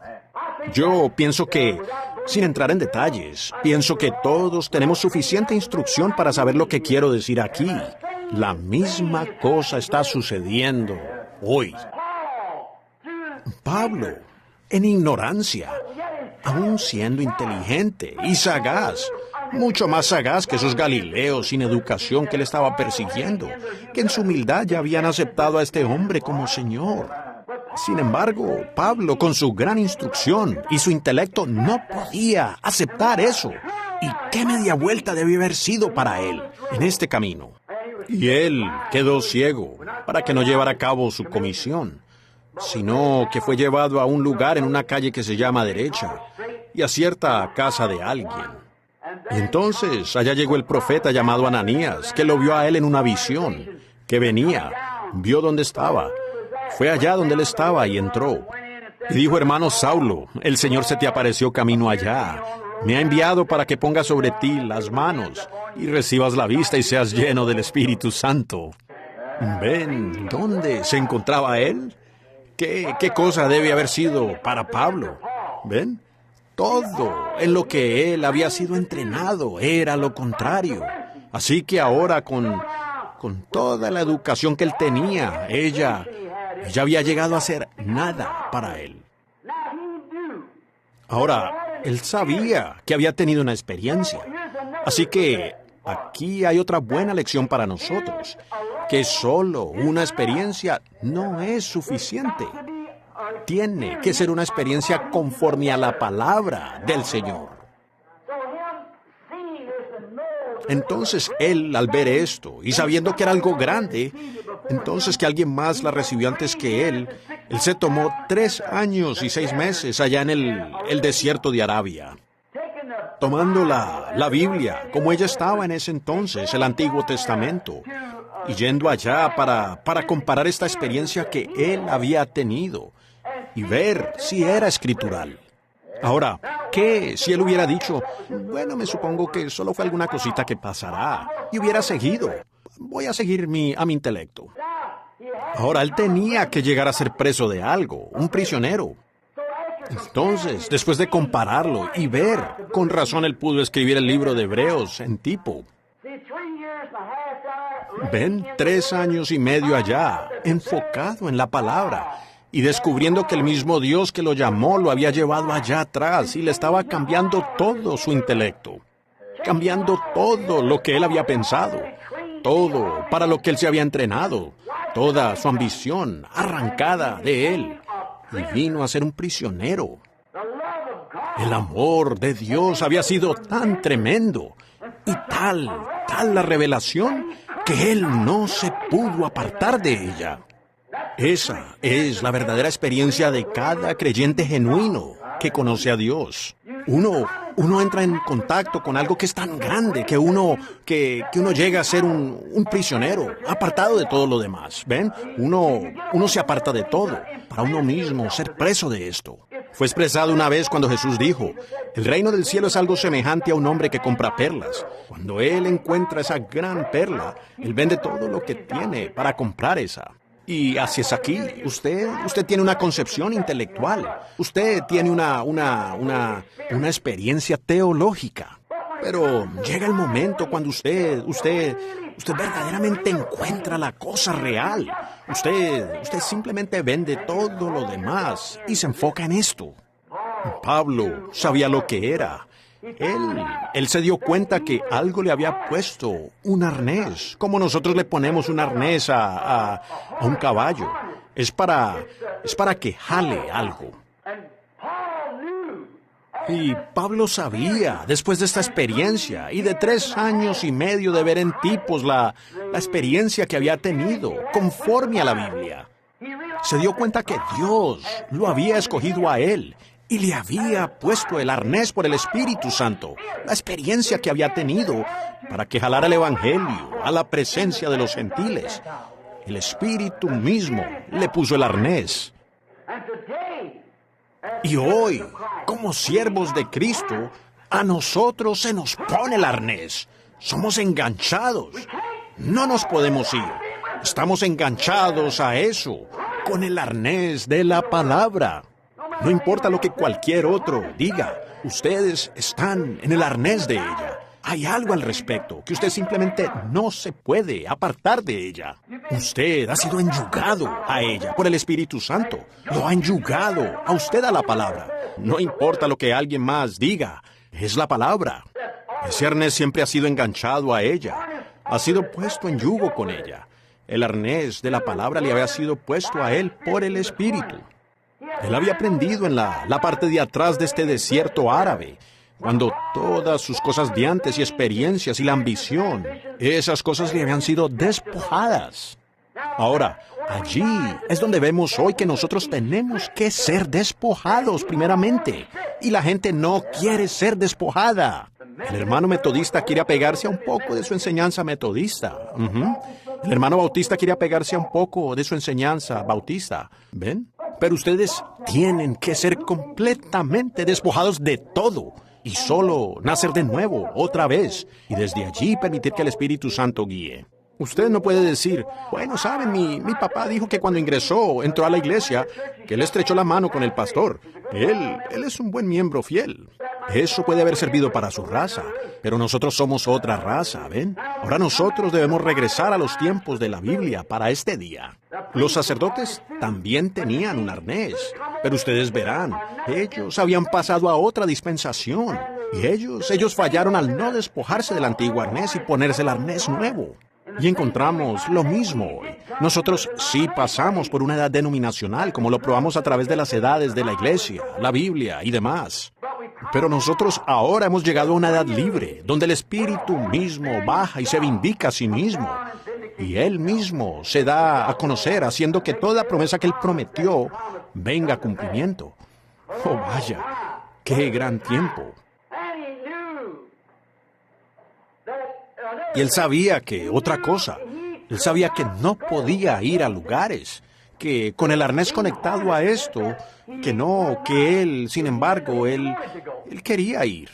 Yo pienso que, sin entrar en detalles, pienso que todos tenemos suficiente instrucción para saber lo que quiero decir aquí. La misma cosa está sucediendo hoy. Pablo, en ignorancia, aún siendo inteligente y sagaz, mucho más sagaz que esos galileos sin educación que él estaba persiguiendo, que en su humildad ya habían aceptado a este hombre como Señor. Sin embargo, Pablo, con su gran instrucción y su intelecto, no podía aceptar eso. ¿Y qué media vuelta debió haber sido para él en este camino? Y él quedó ciego para que no llevara a cabo su comisión, sino que fue llevado a un lugar en una calle que se llama Derecha y a cierta casa de alguien. Y entonces allá llegó el profeta llamado Ananías, que lo vio a él en una visión, que venía, vio dónde estaba, fue allá donde él estaba y entró. Y dijo: hermano Saulo, el Señor se te apareció camino allá. Me ha enviado para que pongas sobre ti las manos y recibas la vista y seas lleno del Espíritu Santo. ¿Ven dónde se encontraba él? ¿Qué cosa debe haber sido para Pablo? ¿Ven? Todo en lo que él había sido entrenado era lo contrario. Así que ahora con toda la educación que él tenía, ella Ella había llegado a ser nada para él. Ahora, él sabía que había tenido una experiencia. Así que aquí hay otra buena lección para nosotros, que solo una experiencia no es suficiente. Tiene que ser una experiencia conforme a la palabra del Señor. Entonces él, al ver esto y sabiendo que era algo grande, entonces que alguien más la recibió antes que él se tomó 3 años y 6 meses allá en el desierto de Arabia, tomando la Biblia como ella estaba en ese entonces, el Antiguo Testamento, y yendo allá para comparar esta experiencia que él había tenido y ver si era escritural. Ahora, ¿qué si él hubiera dicho, bueno, me supongo que solo fue alguna cosita que pasará, y hubiera seguido? Voy a seguir a mi intelecto. Ahora, él tenía que llegar a ser preso de algo, un prisionero. Entonces, después de compararlo y ver, con razón él pudo escribir el libro de Hebreos en tipo. Ven, 3 años y medio allá, enfocado en la palabra, y descubriendo que el mismo Dios que lo llamó lo había llevado allá atrás y le estaba cambiando todo su intelecto, cambiando todo lo que él había pensado, todo para lo que él se había entrenado, toda su ambición arrancada de él, y vino a ser un prisionero. El amor de Dios había sido tan tremendo y tal la revelación que él no se pudo apartar de ella. Esa es la verdadera experiencia de cada creyente genuino que conoce a Dios. Uno entra en contacto con algo que es tan grande que uno llega a ser un prisionero, apartado de todo lo demás. ¿Ven? Uno se aparta de todo para uno mismo ser preso de esto. Fue expresado una vez cuando Jesús dijo, el reino del cielo es algo semejante a un hombre que compra perlas. Cuando él encuentra esa gran perla, él vende todo lo que tiene para comprar esa. Y así es aquí. Usted tiene una concepción intelectual. Usted tiene una experiencia teológica. Pero llega el momento cuando usted verdaderamente encuentra la cosa real. Usted simplemente vende todo lo demás y se enfoca en esto. Pablo sabía lo que era. Él se dio cuenta que algo le había puesto un arnés, como nosotros le ponemos un arnés a un caballo. Es para que jale algo. Y Pablo sabía, después de esta experiencia y de 3 años y medio de ver en tipos la experiencia que había tenido conforme a la Biblia, se dio cuenta que Dios lo había escogido a él y le había puesto el arnés por el Espíritu Santo, la experiencia que había tenido para que jalara el Evangelio a la presencia de los gentiles. El Espíritu mismo le puso el arnés. Y hoy, como siervos de Cristo, a nosotros se nos pone el arnés. Somos enganchados. No nos podemos ir. Estamos enganchados a eso, con el arnés de la palabra. No importa lo que cualquier otro diga, ustedes están en el arnés de ella. Hay algo al respecto, que usted simplemente no se puede apartar de ella. Usted ha sido enyugado a ella por el Espíritu Santo. Lo ha enyugado a usted a la palabra. No importa lo que alguien más diga, es la palabra. Ese arnés siempre ha sido enganchado a ella. Ha sido puesto en yugo con ella. El arnés de la palabra le había sido puesto a él por el Espíritu. Él había aprendido en la parte de atrás de este desierto árabe, cuando todas sus cosas de antes y experiencias y la ambición, esas cosas le habían sido despojadas. Ahora, allí es donde vemos hoy que nosotros tenemos que ser despojados primeramente, y la gente no quiere ser despojada. El hermano metodista quiere apegarse a un poco de su enseñanza metodista. El hermano bautista quiere apegarse a un poco de su enseñanza bautista. ¿Ven? Pero ustedes tienen que ser completamente despojados de todo y solo nacer de nuevo, otra vez, y desde allí permitir que el Espíritu Santo guíe. Usted no puede decir, bueno, saben, mi papá dijo que cuando entró a la iglesia, que él estrechó la mano con el pastor. Él es un buen miembro fiel. Eso puede haber servido para su raza, pero nosotros somos otra raza, ¿ven? Ahora nosotros debemos regresar a los tiempos de la Biblia para este día. Los sacerdotes también tenían un arnés, pero ustedes verán, ellos habían pasado a otra dispensación, y ellos fallaron al no despojarse del antiguo arnés y ponerse el arnés nuevo. Y encontramos lo mismo hoy. Nosotros sí pasamos por una edad denominacional, como lo probamos a través de las edades de la iglesia, la Biblia y demás. Pero nosotros ahora hemos llegado a una edad libre, donde el Espíritu mismo baja y se vindica a sí mismo. Y Él mismo se da a conocer, haciendo que toda promesa que Él prometió venga a cumplimiento. Oh, vaya, qué gran tiempo. Y Él sabía que otra cosa, Él sabía que no podía ir a lugares, que con el arnés conectado a esto, que Él, sin embargo, Él quería ir.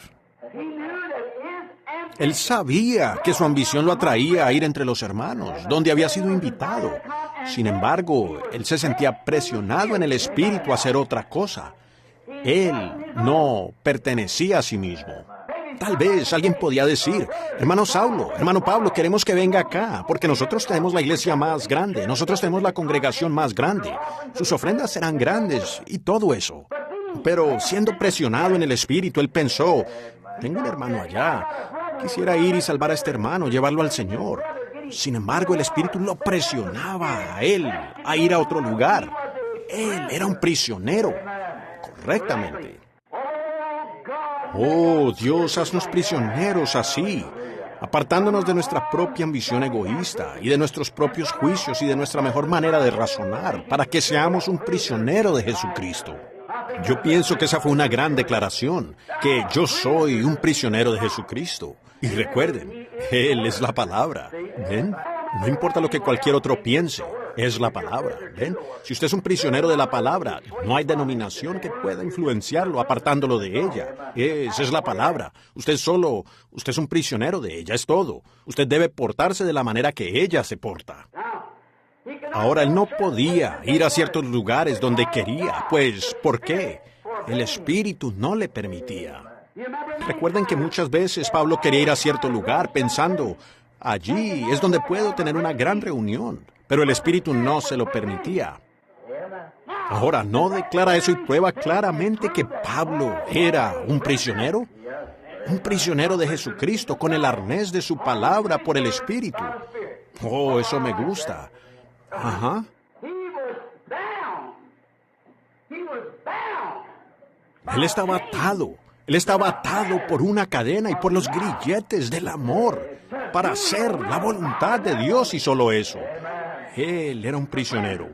Él sabía que su ambición lo atraía a ir entre los hermanos, donde había sido invitado. Sin embargo, Él se sentía presionado en el espíritu a hacer otra cosa. Él no pertenecía a sí mismo. Tal vez alguien podía decir, hermano Saulo, hermano Pablo, queremos que venga acá, porque nosotros tenemos la iglesia más grande, nosotros tenemos la congregación más grande, sus ofrendas serán grandes y todo eso. Pero siendo presionado en el espíritu, él pensó, tengo un hermano allá, quisiera ir y salvar a este hermano, llevarlo al Señor. Sin embargo, el espíritu lo presionaba a él a ir a otro lugar. Él era un prisionero, correctamente. Oh, Dios, haznos prisioneros así, apartándonos de nuestra propia ambición egoísta y de nuestros propios juicios y de nuestra mejor manera de razonar, para que seamos un prisionero de Jesucristo. Yo pienso que esa fue una gran declaración, que yo soy un prisionero de Jesucristo. Y recuerden, Él es la palabra, ¿ven? No importa lo que cualquier otro piense, es la palabra, ¿ven? Si usted es un prisionero de la palabra, no hay denominación que pueda influenciarlo apartándolo de ella. Esa es la palabra. Usted es un prisionero de ella, es todo. Usted debe portarse de la manera que ella se porta. Ahora, él no podía ir a ciertos lugares donde quería, pues, ¿por qué? El Espíritu no le permitía. Recuerden que muchas veces Pablo quería ir a cierto lugar pensando, allí es donde puedo tener una gran reunión, pero el Espíritu no se lo permitía. Ahora, ¿no declara eso y prueba claramente que Pablo era un prisionero? Un prisionero de Jesucristo con el arnés de su palabra por el Espíritu. Oh, eso me gusta. Ajá. Él estaba atado. Él estaba atado por una cadena y por los grilletes del amor para hacer la voluntad de Dios y solo eso. Él era un prisionero.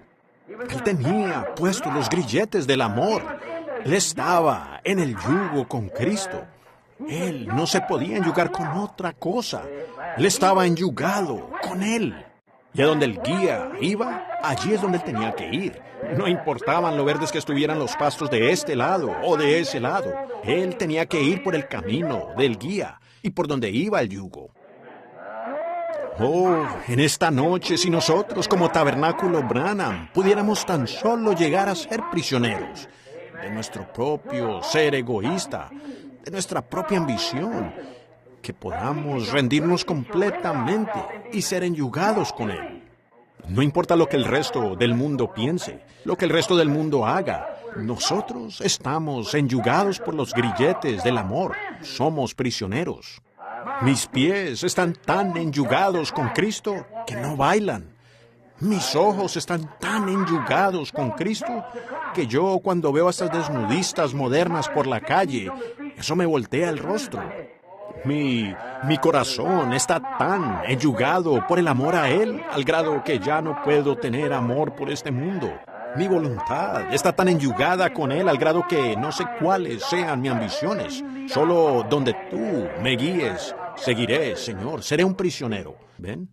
Él tenía puestos los grilletes del amor. Él estaba en el yugo con Cristo. Él no se podía enyugar con otra cosa. Él estaba enyugado con Él. Y a donde el guía iba, allí es donde él tenía que ir. No importaban lo verdes que estuvieran los pastos de este lado o de ese lado. Él tenía que ir por el camino del guía y por donde iba el yugo. Oh, en esta noche, si nosotros como Tabernáculo Branham pudiéramos tan solo llegar a ser prisioneros de nuestro propio ser egoísta, de nuestra propia ambición, que podamos rendirnos completamente y ser enyugados con Él. No importa lo que el resto del mundo piense, lo que el resto del mundo haga, nosotros estamos enyugados por los grilletes del amor. Somos prisioneros. Mis pies están tan enyugados con Cristo que no bailan. Mis ojos están tan enyugados con Cristo que yo cuando veo a estas desnudistas modernas por la calle, eso me voltea el rostro. Mi corazón está tan enyugado por el amor a Él, al grado que ya no puedo tener amor por este mundo. Mi voluntad está tan enyugada con Él, al grado que no sé cuáles sean mis ambiciones. Solo donde tú me guíes, seguiré, Señor. Seré un prisionero. ¿Ven?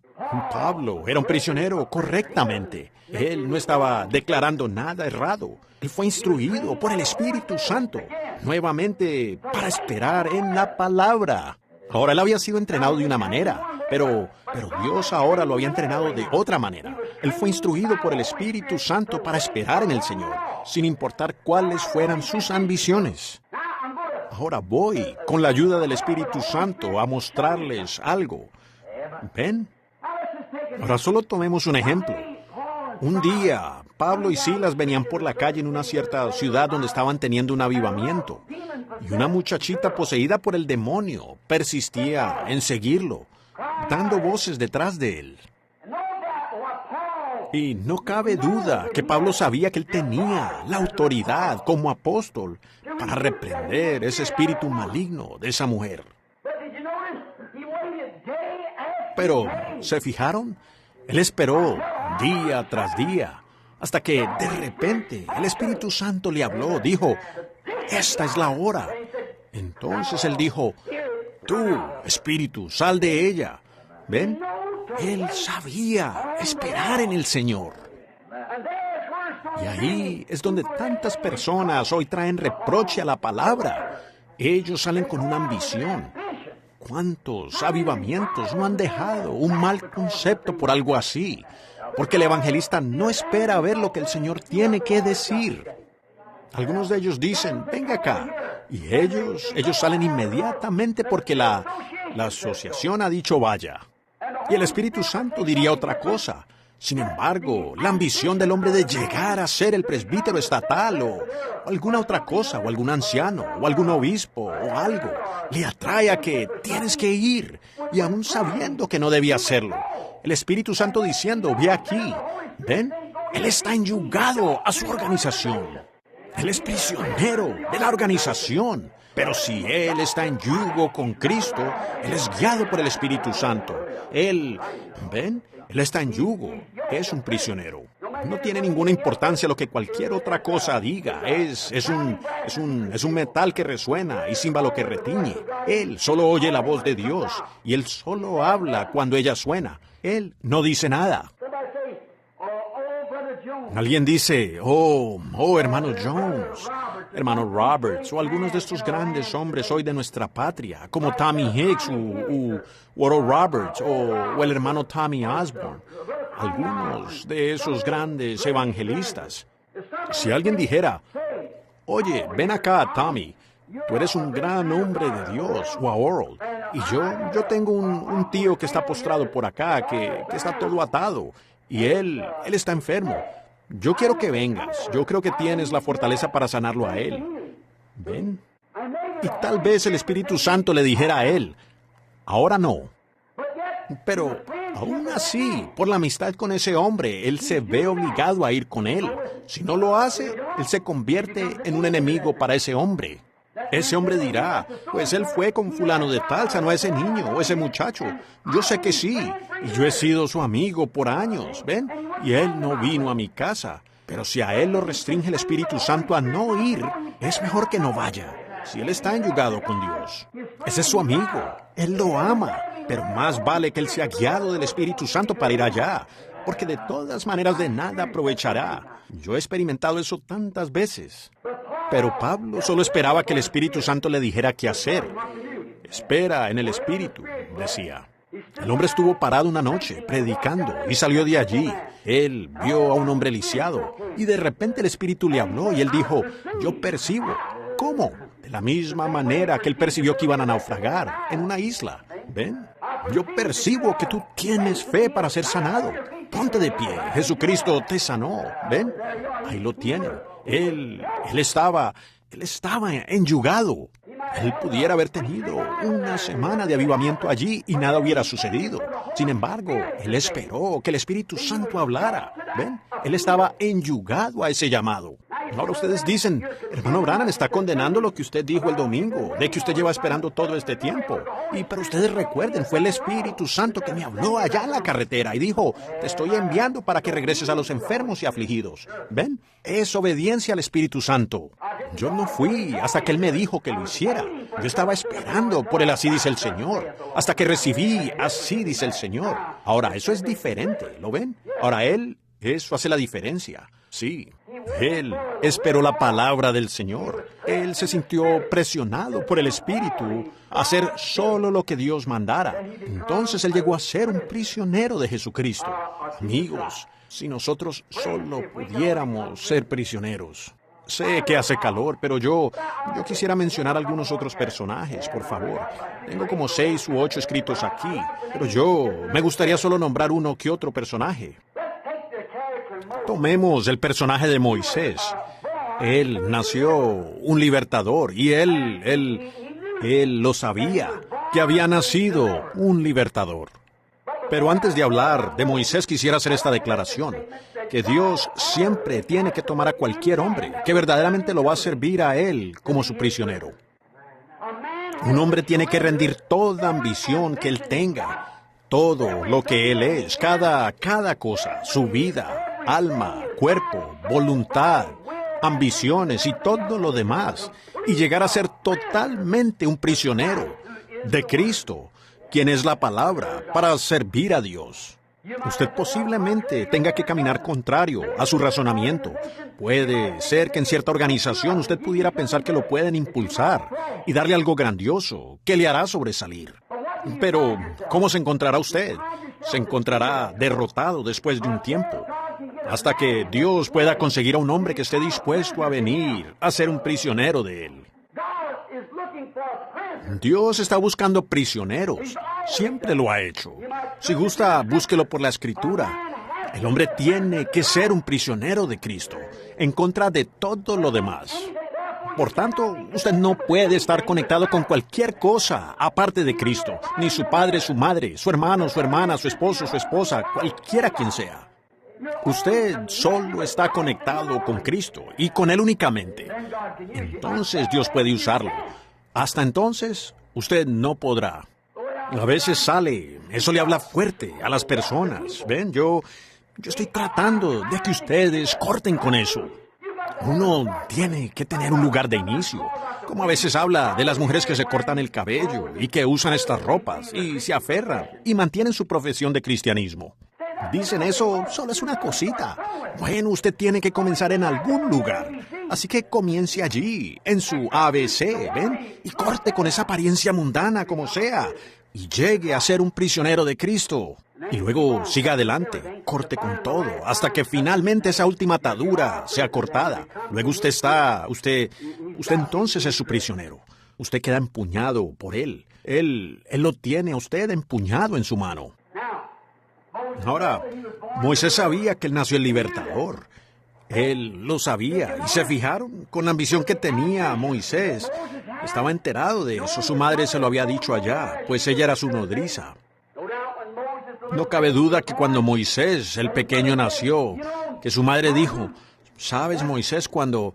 Pablo era un prisionero correctamente. Él no estaba declarando nada errado. Él fue instruido por el Espíritu Santo, nuevamente para esperar en la palabra. Ahora él había sido entrenado de una manera, pero Dios ahora lo había entrenado de otra manera. Él fue instruido por el Espíritu Santo para esperar en el Señor, sin importar cuáles fueran sus ambiciones. Ahora voy, con la ayuda del Espíritu Santo, a mostrarles algo. ¿Ven? Ahora solo tomemos un ejemplo. Un día, Pablo y Silas venían por la calle en una cierta ciudad donde estaban teniendo un avivamiento, y una muchachita poseída por el demonio persistía en seguirlo, dando voces detrás de él. Y no cabe duda que Pablo sabía que él tenía la autoridad como apóstol para reprender ese espíritu maligno de esa mujer. Pero, ¿se fijaron? Él esperó día tras día, hasta que de repente el Espíritu Santo le habló, dijo, esta es la hora. Entonces él dijo, tú, Espíritu, sal de ella. ¿Ven? Él sabía esperar en el Señor. Y ahí es donde tantas personas hoy traen reproche a la palabra. Ellos salen con una ambición. ¿Cuántos avivamientos no han dejado un mal concepto por algo así? Porque el evangelista no espera ver lo que el Señor tiene que decir. Algunos de ellos dicen, venga acá. Y ellos salen inmediatamente porque la asociación ha dicho vaya. Y el Espíritu Santo diría otra cosa. Sin embargo, la ambición del hombre de llegar a ser el presbítero estatal o alguna otra cosa, o algún anciano, o algún obispo, o algo, le atrae a que tienes que ir, y aún sabiendo que no debía hacerlo. El Espíritu Santo diciendo, ve aquí, ¿ven? Él está enyugado a su organización. Él es prisionero de la organización. Pero si Él está en yugo con Cristo, Él es guiado por el Espíritu Santo. Él, ¿ven? Él está en yugo, es un prisionero. No tiene ninguna importancia lo que cualquier otra cosa diga. Es un metal que resuena y címbalo que retiñe. Él solo oye la voz de Dios y Él solo habla cuando ella suena. Él no dice nada. Alguien dice, hermano Jones, hermano Roberts, o algunos de estos grandes hombres hoy de nuestra patria, como Tommy Hicks, o Oral Roberts, o el hermano Tommy Osborne, algunos de esos grandes evangelistas. Si alguien dijera, oye, ven acá, Tommy, tú eres un gran hombre de Dios, o a Oral, y yo tengo un tío que está postrado por acá, que está todo atado, y él está enfermo. Yo quiero que vengas. Yo creo que tienes la fortaleza para sanarlo a él. ¿Ven? Y tal vez el Espíritu Santo le dijera a él, ahora no. Pero aún así, por la amistad con ese hombre, él se ve obligado a ir con él. Si no lo hace, él se convierte en un enemigo para ese hombre. Ese hombre dirá, pues él fue con fulano de tal, sanó a ese niño o ese muchacho. Yo sé que sí, y yo he sido su amigo por años, ¿ven? Y él no vino a mi casa. Pero si a él lo restringe el Espíritu Santo a no ir, es mejor que no vaya. Si él está enyugado con Dios, ese es su amigo, él lo ama. Pero más vale que él sea guiado del Espíritu Santo para ir allá, porque de todas maneras de nada aprovechará. Yo he experimentado eso tantas veces. Pero Pablo solo esperaba que el Espíritu Santo le dijera qué hacer. Espera en el Espíritu, decía. El hombre estuvo parado una noche, predicando, y salió de allí. Él vio a un hombre lisiado, y de repente el Espíritu le habló, y él dijo, yo percibo. ¿Cómo? De la misma manera que él percibió que iban a naufragar en una isla. ¿Ven? Yo percibo que tú tienes fe para ser sanado. Ponte de pie. Jesucristo te sanó. ¿Ven? Ahí lo tienen. Él estaba enyugado. Él pudiera haber tenido una semana de avivamiento allí y nada hubiera sucedido. Sin embargo, él esperó que el Espíritu Santo hablara. ¿Ven? Él estaba enyugado a ese llamado. Ahora ustedes dicen, hermano Branham está condenando lo que usted dijo el domingo, de que usted lleva esperando todo este tiempo. Pero ustedes recuerden, fue el Espíritu Santo que me habló allá en la carretera y dijo, te estoy enviando para que regreses a los enfermos y afligidos. ¿Ven? Es obediencia al Espíritu Santo. Yo no fui hasta que él me dijo que lo hiciera. Yo estaba esperando por el así dice el Señor, hasta que recibí así dice el Señor. Ahora, eso es diferente, ¿lo ven? Ahora, eso hace la diferencia. Sí, él esperó la palabra del Señor. Él se sintió presionado por el Espíritu a hacer solo lo que Dios mandara. Entonces él llegó a ser un prisionero de Jesucristo. Amigos, si nosotros solo pudiéramos ser prisioneros. Sé que hace calor, pero yo quisiera mencionar algunos otros personajes, por favor. Tengo como 6 u 8 escritos aquí, pero me gustaría solo nombrar uno que otro personaje. Tomemos el personaje de Moisés. Él nació un libertador y él lo sabía, que había nacido un libertador. Pero antes de hablar de Moisés quisiera hacer esta declaración, que Dios siempre tiene que tomar a cualquier hombre que verdaderamente lo va a servir a él como su prisionero. Un hombre tiene que rendir toda ambición que él tenga, todo lo que él es, cada cosa, su vida, alma, cuerpo, voluntad, ambiciones y todo lo demás, y llegar a ser totalmente un prisionero de Cristo, quien es la palabra, para servir a Dios. Usted posiblemente tenga que caminar contrario a su razonamiento. Puede ser que en cierta organización usted pudiera pensar que lo pueden impulsar y darle algo grandioso que le hará sobresalir. Pero, ¿cómo se encontrará usted? Se encontrará derrotado después de un tiempo, hasta que Dios pueda conseguir a un hombre que esté dispuesto a venir a ser un prisionero de él. Dios está buscando prisioneros. Siempre lo ha hecho. Si gusta, búsquelo por la Escritura. El hombre tiene que ser un prisionero de Cristo, en contra de todo lo demás. Por tanto, usted no puede estar conectado con cualquier cosa aparte de Cristo, ni su padre, su madre, su hermano, su hermana, su esposo, su esposa, cualquiera quien sea. Usted solo está conectado con Cristo y con Él únicamente. Entonces Dios puede usarlo. Hasta entonces, usted no podrá. A veces eso le habla fuerte a las personas. ¿Ven? Yo estoy tratando de que ustedes corten con eso. Uno tiene que tener un lugar de inicio. Como a veces habla de las mujeres que se cortan el cabello y que usan estas ropas y se aferran y mantienen su profesión de cristianismo. Dicen eso, solo es una cosita. Bueno, usted tiene que comenzar en algún lugar. Así que comience allí, en su ABC, ¿ven? Y corte con esa apariencia mundana como sea. Y llegue a ser un prisionero de Cristo. Y luego siga adelante, corte con todo, hasta que finalmente esa última atadura sea cortada. Luego usted entonces es su prisionero. Usted queda empuñado por Él. Él lo tiene a usted empuñado en su mano. Ahora, Moisés sabía que él nació el libertador. Él lo sabía, y se fijaron con la ambición que tenía Moisés. Estaba enterado de eso, su madre se lo había dicho allá, pues ella era su nodriza. No cabe duda que cuando Moisés, el pequeño, nació, que su madre dijo, «¿Sabes, Moisés, cuando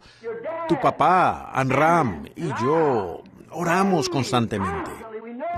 tu papá, Amram, y yo oramos constantemente?»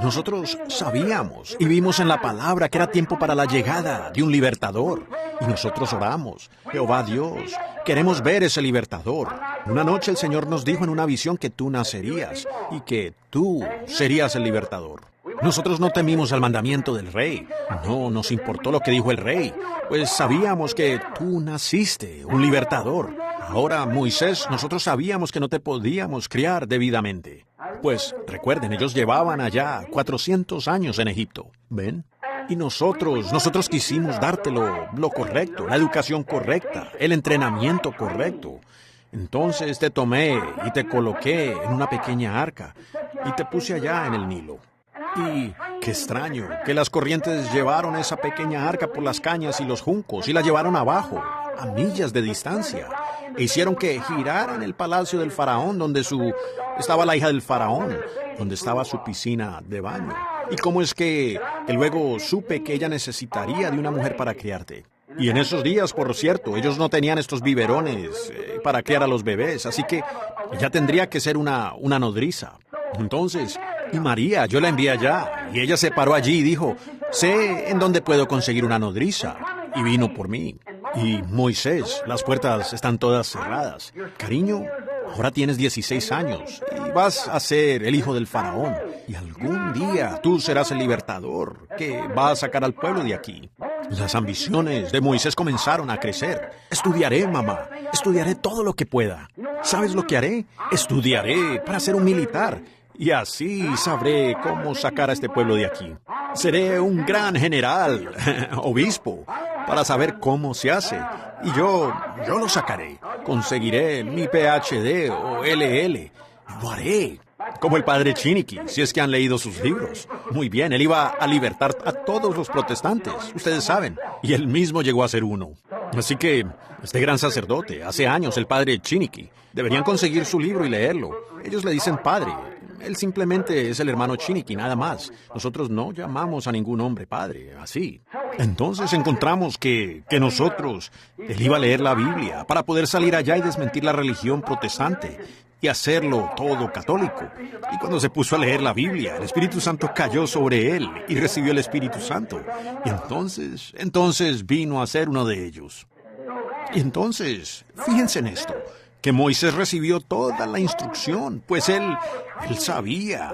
Nosotros sabíamos y vimos en la palabra que era tiempo para la llegada de un libertador. Y nosotros oramos, Jehová Dios, queremos ver ese libertador. Una noche el Señor nos dijo en una visión que tú nacerías y que tú serías el libertador. Nosotros no temimos al mandamiento del rey. No nos importó lo que dijo el rey, pues sabíamos que tú naciste, un libertador. Ahora, Moisés, nosotros sabíamos que no te podíamos criar debidamente. Pues, recuerden, ellos llevaban allá 400 años en Egipto, ¿ven? Y nosotros quisimos dártelo lo correcto, la educación correcta, el entrenamiento correcto. Entonces te tomé y te coloqué en una pequeña arca y te puse allá en el Nilo. Y qué extraño que las corrientes llevaron esa pequeña arca por las cañas y los juncos y la llevaron abajo, a millas de distancia. E hicieron que girara en el palacio del faraón, donde estaba la hija del faraón, donde estaba su piscina de baño. Y cómo es que luego supe que ella necesitaría de una mujer para criarte. Y en esos días, por cierto, ellos no tenían estos biberones para criar a los bebés, así que ella tendría que ser una nodriza. Entonces, y María, yo la envié allá, y ella se paró allí y dijo, sé en dónde puedo conseguir una nodriza, y vino por mí. Y Moisés, las puertas están todas cerradas. Cariño, ahora tienes 16 años, y vas a ser el hijo del faraón, y algún día tú serás el libertador, que va a sacar al pueblo de aquí. Las ambiciones de Moisés comenzaron a crecer. Estudiaré, mamá, estudiaré todo lo que pueda. ¿Sabes lo que haré? Estudiaré para ser un militar. Y así sabré cómo sacar a este pueblo de aquí. Seré un gran general, obispo. para saber cómo se hace. Y yo lo sacaré. Conseguiré mi PhD o LL. Lo haré. Como el padre Chiniquy, si es que han leído sus libros. Muy bien, él iba a libertar a todos los protestantes, ustedes saben. Y él mismo llegó a ser uno. Así que, este gran sacerdote, hace años, el padre Chiniquy, deberían conseguir su libro y leerlo. Ellos le dicen padre. Él simplemente es el hermano Chiniquy, nada más. Nosotros no llamamos a ningún hombre padre, así. Entonces encontramos que nosotros, él iba a leer la Biblia para poder salir allá y desmentir la religión protestante y hacerlo todo católico. Y cuando se puso a leer la Biblia, el Espíritu Santo cayó sobre él y recibió el Espíritu Santo. Y entonces vino a ser uno de ellos. Y entonces, fíjense en esto, que Moisés recibió toda la instrucción, pues él sabía.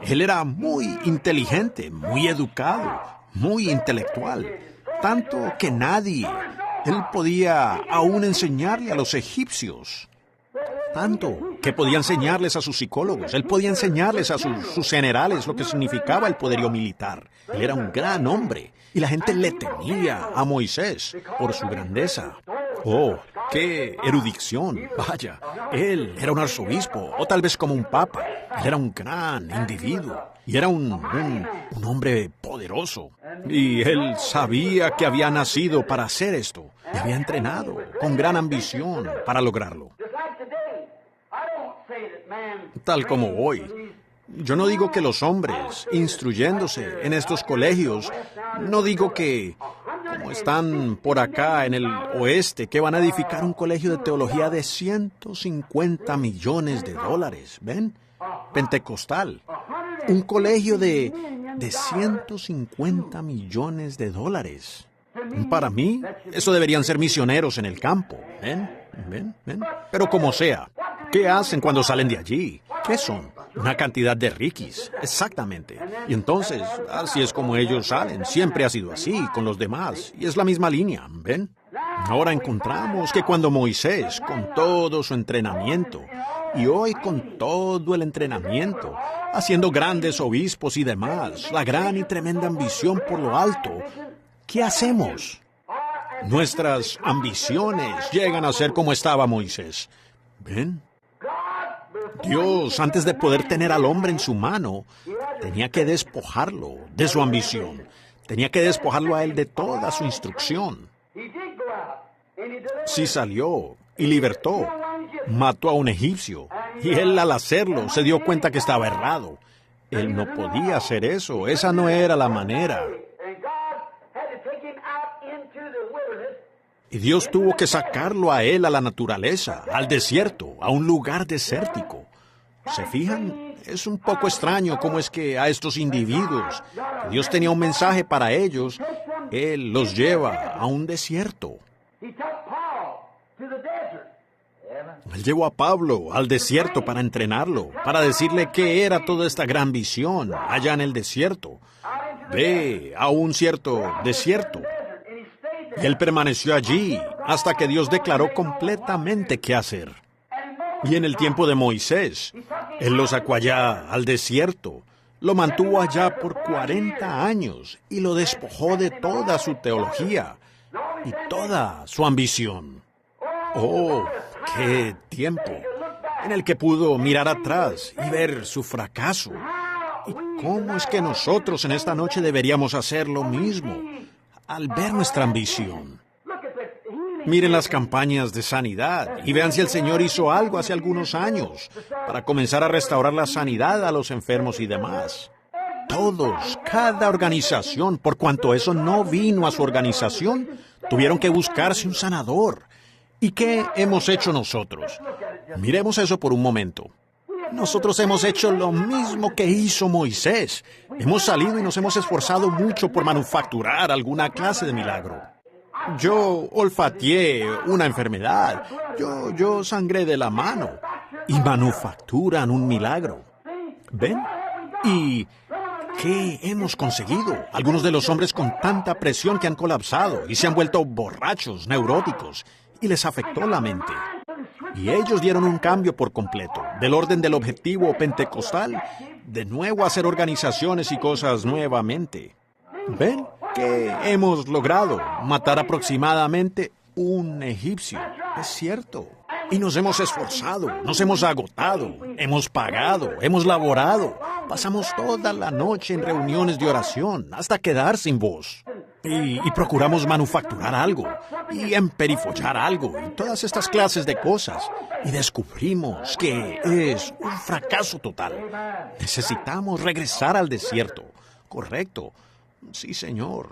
Él era muy inteligente, muy educado, muy intelectual. Tanto que él podía aún enseñarle a los egipcios. Tanto que podía enseñarles a sus psicólogos, él podía enseñarles a sus generales lo que significaba el poderío militar. Él era un gran hombre y la gente le temía a Moisés por su grandeza. ¡Oh, qué erudición! Vaya, él era un arzobispo o tal vez como un papa. Él era un gran individuo y era un hombre poderoso. Y él sabía que había nacido para hacer esto y había entrenado con gran ambición para lograrlo. Tal como hoy. Yo no digo que los hombres, instruyéndose en estos colegios, no digo que, como están por acá en el oeste, que van a edificar un colegio de teología de $150 millones, ¿ven? Pentecostal. Un colegio de $150 millones. Para mí, eso deberían ser misioneros en el campo, ¿ven? Pero como sea, ¿qué hacen cuando salen de allí? ¿Qué son? Una cantidad de riquis, exactamente. Y entonces, así es como ellos salen. Siempre ha sido así con los demás. Y es la misma línea, ¿ven? Ahora encontramos que cuando Moisés, con todo su entrenamiento, y hoy con todo el entrenamiento, haciendo grandes obispos y demás, la gran y tremenda ambición por lo alto, ¿qué hacemos? Nuestras ambiciones llegan a ser como estaba Moisés. ¿Ven? Dios, antes de poder tener al hombre en su mano, tenía que despojarlo de su ambición. Tenía que despojarlo a él de toda su instrucción. Sí salió y libertó. Mató a un egipcio. Y él al hacerlo se dio cuenta que estaba errado. Él no podía hacer eso. Esa no era la manera. Y Dios tuvo que sacarlo a él a la naturaleza, al desierto, a un lugar desértico. ¿Se fijan? Es un poco extraño cómo es que a estos individuos, que Dios tenía un mensaje para ellos, Él los lleva a un desierto. Él llevó a Pablo al desierto para entrenarlo, para decirle qué era toda esta gran visión allá en el desierto. Ve a un cierto desierto. Él permaneció allí hasta que Dios declaró completamente qué hacer. Y en el tiempo de Moisés, Él lo sacó allá al desierto, lo mantuvo allá por 40 años y lo despojó de toda su teología y toda su ambición. ¡Oh, qué tiempo! En el que pudo mirar atrás y ver su fracaso. ¿Y cómo es que nosotros en esta noche deberíamos hacer lo mismo al ver nuestra ambición? Miren las campañas de sanidad y vean si el Señor hizo algo hace algunos años para comenzar a restaurar la sanidad a los enfermos y demás. Todos, cada organización, por cuanto eso no vino a su organización, tuvieron que buscarse un sanador. ¿Y qué hemos hecho nosotros? Miremos eso por un momento. Nosotros hemos hecho lo mismo que hizo Moisés. Hemos salido y nos hemos esforzado mucho por manufacturar alguna clase de milagro. Yo olfateé una enfermedad. Yo sangré de la mano. Y manufacturan un milagro. ¿Ven? ¿Y qué hemos conseguido? Algunos de los hombres con tanta presión que han colapsado y se han vuelto borrachos, neuróticos, y les afectó la mente. Y ellos dieron un cambio por completo, del orden del objetivo pentecostal, de nuevo a hacer organizaciones y cosas nuevamente. ¿Ven? ¿Qué hemos logrado? Matar aproximadamente un egipcio. Es cierto. Y nos hemos esforzado, nos hemos agotado, hemos pagado, hemos laborado. Pasamos toda la noche en reuniones de oración hasta quedar sin voz. Y procuramos manufacturar algo, y emperifollar algo, y todas estas clases de cosas. Y descubrimos que es un fracaso total. Necesitamos regresar al desierto. Correcto. Sí, señor.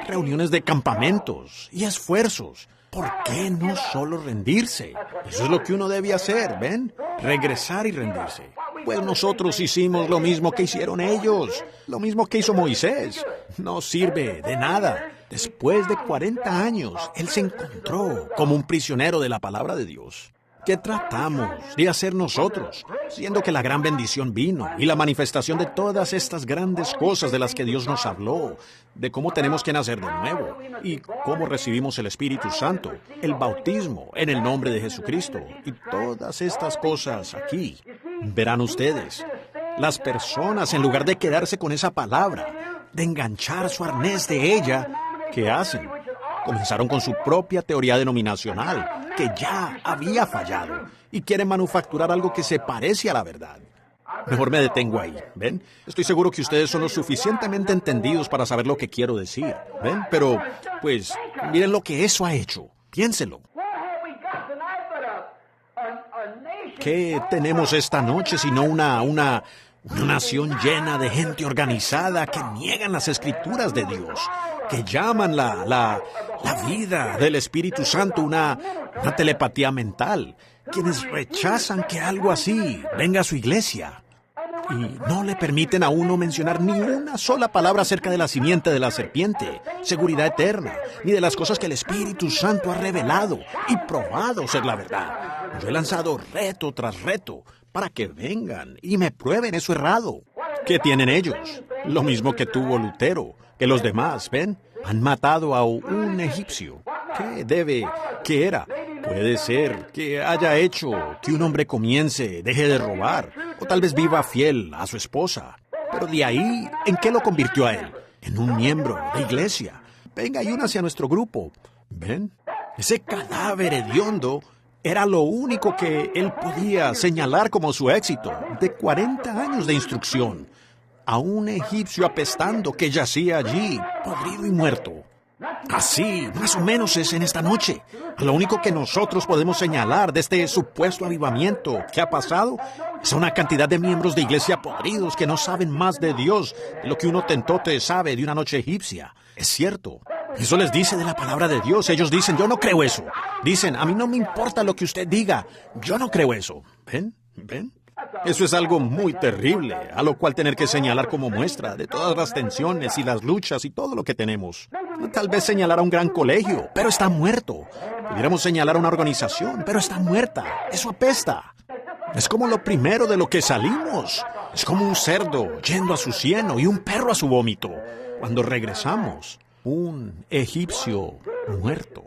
Reuniones de campamentos y esfuerzos. ¿Por qué no solo rendirse? Eso es lo que uno debe hacer, ¿ven? Regresar y rendirse. Pues nosotros hicimos lo mismo que hicieron ellos, lo mismo que hizo Moisés. No sirve de nada. Después de 40 años, él se encontró como un prisionero de la palabra de Dios. ¿Qué tratamos de hacer nosotros? Siendo que la gran bendición vino y la manifestación de todas estas grandes cosas de las que Dios nos habló, de cómo tenemos que nacer de nuevo y cómo recibimos el Espíritu Santo, el bautismo en el nombre de Jesucristo y todas estas cosas aquí. Verán ustedes, las personas en lugar de quedarse con esa palabra, de enganchar su arnés de ella, ¿qué hacen? Comenzaron con su propia teoría denominacional, que ya había fallado, y quieren manufacturar algo que se parece a la verdad. Mejor me detengo ahí, ¿ven? Estoy seguro que ustedes son lo suficientemente entendidos para saber lo que quiero decir, ¿ven? Pero, pues, miren lo que eso ha hecho. Piénselo. ¿Qué tenemos esta noche sino una nación llena de gente organizada que niegan las escrituras de Dios, que llaman la vida del Espíritu Santo una telepatía mental, quienes rechazan que algo así venga a su iglesia y no le permiten a uno mencionar ni una sola palabra acerca de la simiente de la serpiente, seguridad eterna, ni de las cosas que el Espíritu Santo ha revelado y probado ser la verdad. Yo he lanzado reto tras reto para que vengan y me prueben eso errado. ¿Qué tienen ellos? Lo mismo que tuvo Lutero, que los demás, ¿ven? Han matado a un egipcio. ¿Qué era? Puede ser que haya hecho que un hombre deje de robar, o tal vez viva fiel a su esposa. Pero de ahí, ¿en qué lo convirtió a él? En un miembro de iglesia. Venga y únase a nuestro grupo. ¿Ven? Ese cadáver hediondo era lo único que él podía señalar como su éxito, de 40 años de instrucción. A un egipcio apestando que yacía allí, podrido y muerto. Así, más o menos es en esta noche. Lo único que nosotros podemos señalar de este supuesto avivamiento que ha pasado es una cantidad de miembros de iglesia podridos que no saben más de Dios de lo que uno tentote sabe de una noche egipcia. Es cierto. Eso les dice de la palabra de Dios. Ellos dicen, yo no creo eso. Dicen, a mí no me importa lo que usted diga. Yo no creo eso. ¿Ven? ¿Ven? Eso es algo muy terrible, a lo cual tener que señalar como muestra de todas las tensiones y las luchas y todo lo que tenemos. Tal vez señalar a un gran colegio, pero está muerto. Pudiéramos señalar a una organización, pero está muerta. Eso apesta. Es como lo primero de lo que salimos. Es como un cerdo yendo a su cieno y un perro a su vómito. Cuando regresamos, un egipcio muerto.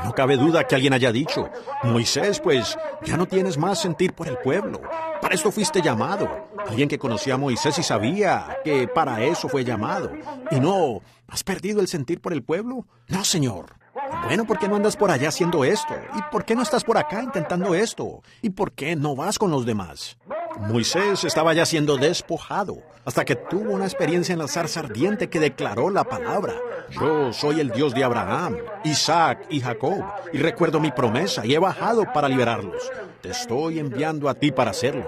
No cabe duda que alguien haya dicho, Moisés, pues, ya no tienes más sentir por el pueblo. Para esto fuiste llamado. Alguien que conocía a Moisés y sabía que para eso fue llamado. Y no, ¿has perdido el sentir por el pueblo? No, Señor. Bueno, ¿por qué no andas por allá haciendo esto? ¿Y por qué no estás por acá intentando esto? ¿Y por qué no vas con los demás? Moisés estaba ya siendo despojado hasta que tuvo una experiencia en la zarza ardiente que declaró la palabra. Yo soy el Dios de Abraham, Isaac y Jacob, y recuerdo mi promesa y he bajado para liberarlos. Te estoy enviando a ti para hacerlo.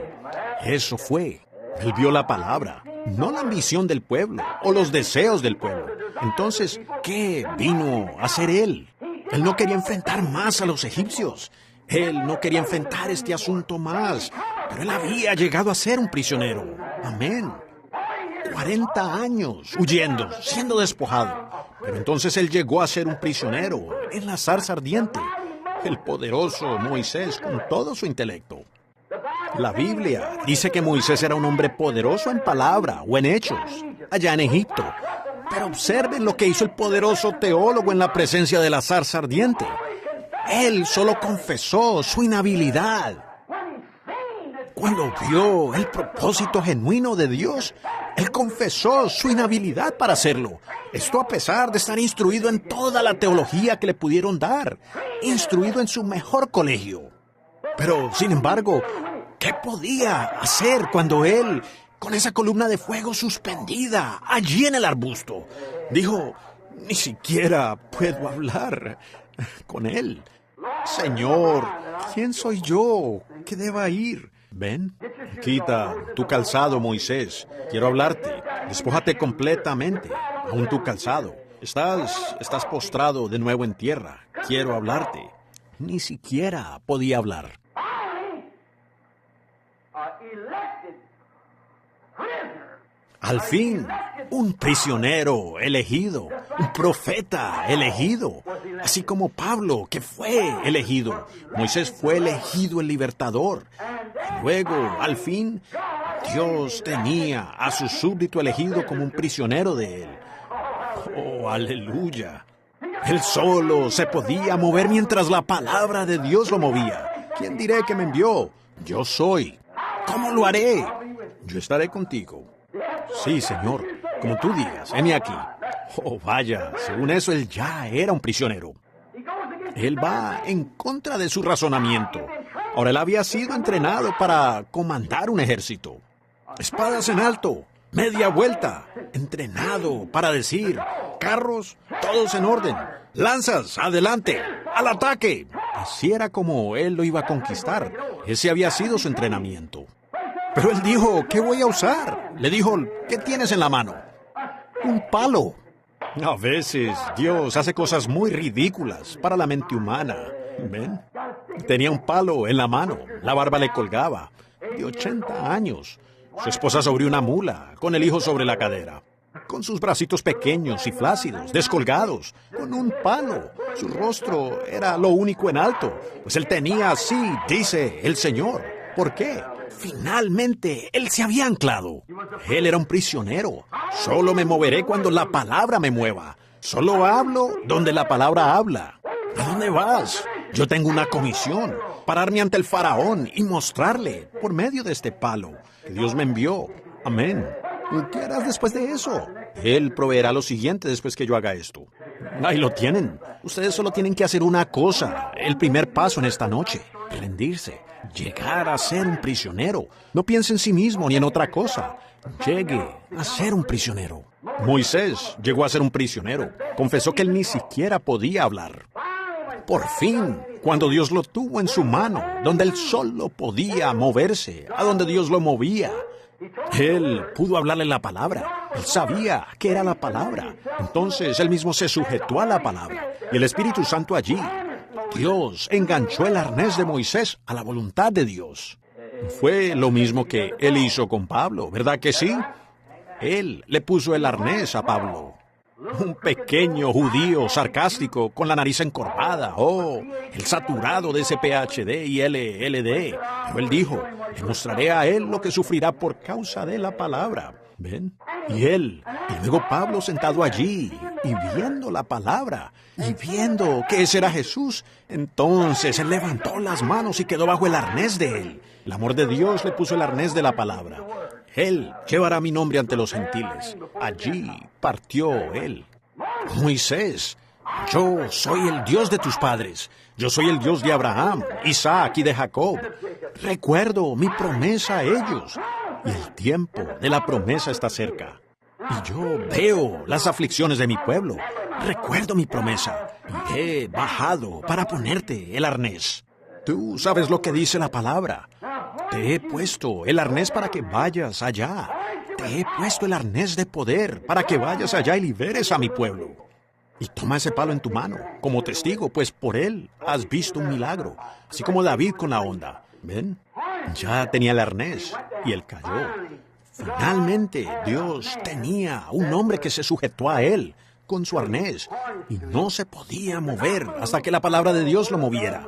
Eso fue. Él vio la palabra, no la ambición del pueblo o los deseos del pueblo. Entonces, ¿qué vino a hacer él? Él no quería enfrentar más a los egipcios. Él no quería enfrentar este asunto más. Pero él había llegado a ser un prisionero. Amén. 40 años huyendo, siendo despojado. Pero entonces él llegó a ser un prisionero en la zarza ardiente. El poderoso Moisés con todo su intelecto. La Biblia dice que Moisés era un hombre poderoso en palabra o en hechos, allá en Egipto. Pero observen lo que hizo el poderoso teólogo en la presencia de la zarza ardiente. Él solo confesó su inhabilidad. Cuando vio el propósito genuino de Dios, Él confesó su inhabilidad para hacerlo. Esto a pesar de estar instruido en toda la teología que le pudieron dar, instruido en su mejor colegio. Pero, sin embargo, ¿qué podía hacer cuando él, con esa columna de fuego suspendida allí en el arbusto, dijo, ni siquiera puedo hablar con él? Señor, ¿quién soy yo que deba ir? Ven, quita tu calzado, Moisés. Quiero hablarte. Despójate completamente, aún tu calzado. Estás postrado de nuevo en tierra. Quiero hablarte. Ni siquiera podía hablar. Al fin, un prisionero elegido, un profeta elegido, así como Pablo, que fue elegido. Moisés fue elegido el libertador. Y luego, al fin, Dios tenía a su súbdito elegido como un prisionero de él. ¡Oh, aleluya! Él solo se podía mover mientras la palabra de Dios lo movía. ¿Quién diré que me envió? Yo soy. ¿Cómo lo haré? Yo estaré contigo. Sí, Señor, como tú digas, heme aquí. Oh, vaya, según eso él ya era un prisionero. Él va en contra de su razonamiento. Ahora él había sido entrenado para comandar un ejército. Espadas en alto, media vuelta, entrenado para decir, carros, todos en orden, lanzas, adelante, al ataque. Así era como él lo iba a conquistar. Ese había sido su entrenamiento. Pero él dijo, ¿qué voy a usar? Le dijo, ¿qué tienes en la mano? Un palo. A veces Dios hace cosas muy ridículas para la mente humana. ¿Ven? Tenía un palo en la mano, la barba le colgaba, de 80 años. Su esposa sobre una mula, con el hijo sobre la cadera, con sus bracitos pequeños y flácidos, descolgados, con un palo. Su rostro era lo único en alto, pues él tenía así, dice el Señor. ¿Por qué? Finalmente, él se había anclado. Él era un prisionero. Solo me moveré cuando la palabra me mueva. Solo hablo donde la palabra habla. ¿A dónde vas? Yo tengo una comisión, pararme ante el faraón y mostrarle, por medio de este palo, que Dios me envió. Amén. ¿Y qué harás después de eso? Él proveerá lo siguiente después que yo haga esto. Ahí lo tienen. Ustedes solo tienen que hacer una cosa, el primer paso en esta noche, rendirse. Llegar a ser un prisionero. No piense en sí mismo ni en otra cosa. Llegue a ser un prisionero. Moisés llegó a ser un prisionero. Confesó que él ni siquiera podía hablar. Por fin, cuando Dios lo tuvo en su mano, donde él solo podía moverse, a donde Dios lo movía, él pudo hablarle la palabra. Él sabía que era la palabra. Entonces él mismo se sujetó a la palabra. Y el Espíritu Santo allí, Dios enganchó el arnés de Moisés a la voluntad de Dios. Fue lo mismo que él hizo con Pablo, ¿verdad que sí? Él le puso el arnés a Pablo. Un pequeño judío sarcástico con la nariz encorvada, el saturado de ese PhD y LLD. Pero él dijo, le mostraré a él lo que sufrirá por causa de la palabra. ¿Ven? Y luego Pablo sentado allí, y viendo la palabra, y viendo que ese era Jesús, entonces él levantó las manos y quedó bajo el arnés de él. El amor de Dios le puso el arnés de la palabra. Él llevará mi nombre ante los gentiles. Allí partió él. Moisés, yo soy el Dios de tus padres. Yo soy el Dios de Abraham, Isaac y de Jacob. Recuerdo mi promesa a ellos. Y el tiempo de la promesa está cerca. Y yo veo las aflicciones de mi pueblo. Recuerdo mi promesa. Y he bajado para ponerte el arnés. Tú sabes lo que dice la palabra. Te he puesto el arnés para que vayas allá. Te he puesto el arnés de poder para que vayas allá y liberes a mi pueblo. Y toma ese palo en tu mano como testigo, pues por él has visto un milagro, así como David con la onda. ¿Ven? Ya tenía el arnés y él cayó. Finalmente, Dios tenía un hombre que se sujetó a él con su arnés y no se podía mover hasta que la palabra de Dios lo moviera.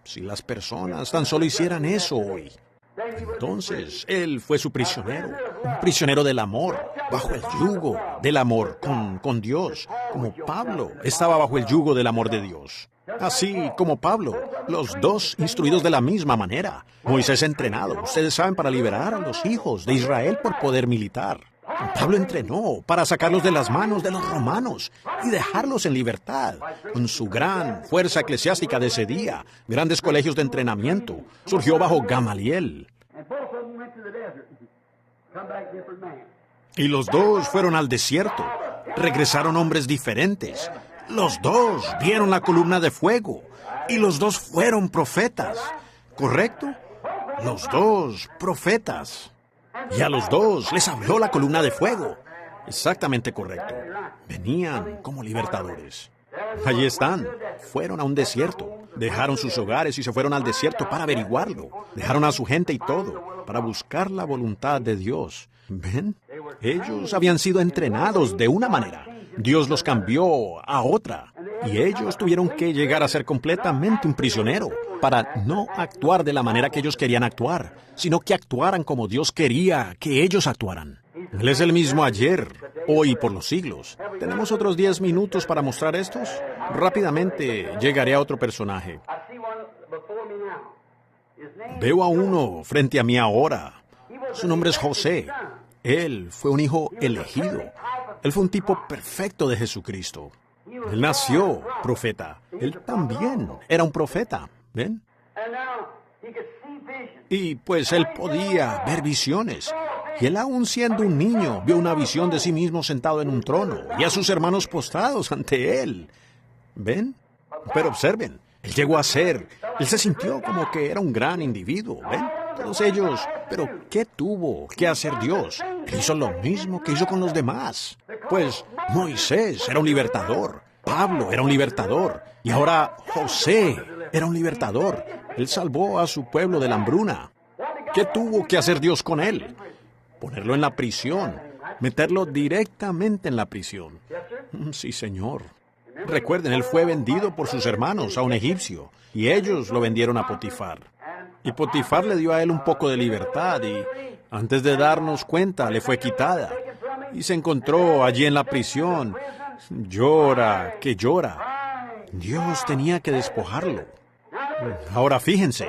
Si las personas tan solo hicieran eso hoy. Entonces, él fue su prisionero, un prisionero del amor, bajo el yugo del amor con Dios, como Pablo estaba bajo el yugo del amor de Dios. Así como Pablo, los dos instruidos de la misma manera. Moisés entrenado, ustedes saben, para liberar a los hijos de Israel por poder militar. Pablo entrenó para sacarlos de las manos de los romanos y dejarlos en libertad. Con su gran fuerza eclesiástica de ese día, grandes colegios de entrenamiento, surgió bajo Gamaliel. Y los dos fueron al desierto. Regresaron hombres diferentes. Los dos vieron la columna de fuego. Y los dos fueron profetas. ¿Correcto? Los dos profetas. Y a los dos les habló la columna de fuego. Exactamente correcto. Venían como libertadores. Allí están. Fueron a un desierto. Dejaron sus hogares y se fueron al desierto para averiguarlo. Dejaron a su gente y todo, para buscar la voluntad de Dios. ¿Ven? Ellos habían sido entrenados de una manera. Dios los cambió a otra. Y ellos tuvieron que llegar a ser completamente un prisionero para no actuar de la manera que ellos querían actuar, sino que actuaran como Dios quería que ellos actuaran. Él es el mismo ayer, hoy y por los siglos. ¿Tenemos otros 10 minutos para mostrar estos? Rápidamente llegaré a otro personaje. Veo a uno frente a mí ahora. Su nombre es José. Él fue un hijo elegido. Él fue un tipo perfecto de Jesucristo. Él nació profeta. Él también era un profeta. ¿Ven? Y pues él podía ver visiones. Y él, aún siendo un niño, vio una visión de sí mismo sentado en un trono y a sus hermanos postrados ante él. ¿Ven? Pero observen, él llegó a ser, él se sintió como que era un gran individuo. ¿Ven? Todos ellos. Pero ¿qué tuvo que hacer Dios? Él hizo lo mismo que hizo con los demás. Pues Moisés era un libertador. Pablo era un libertador. Y ahora José era un libertador. Él salvó a su pueblo de la hambruna. ¿Qué tuvo que hacer Dios con él? Ponerlo en la prisión. Meterlo directamente en la prisión. Sí, Señor. Recuerden, él fue vendido por sus hermanos a un egipcio. Y ellos lo vendieron a Potifar. Y Potifar le dio a él un poco de libertad y antes de darnos cuenta le fue quitada. Y se encontró allí en la prisión. Llora, que llora. Dios tenía que despojarlo. Ahora fíjense,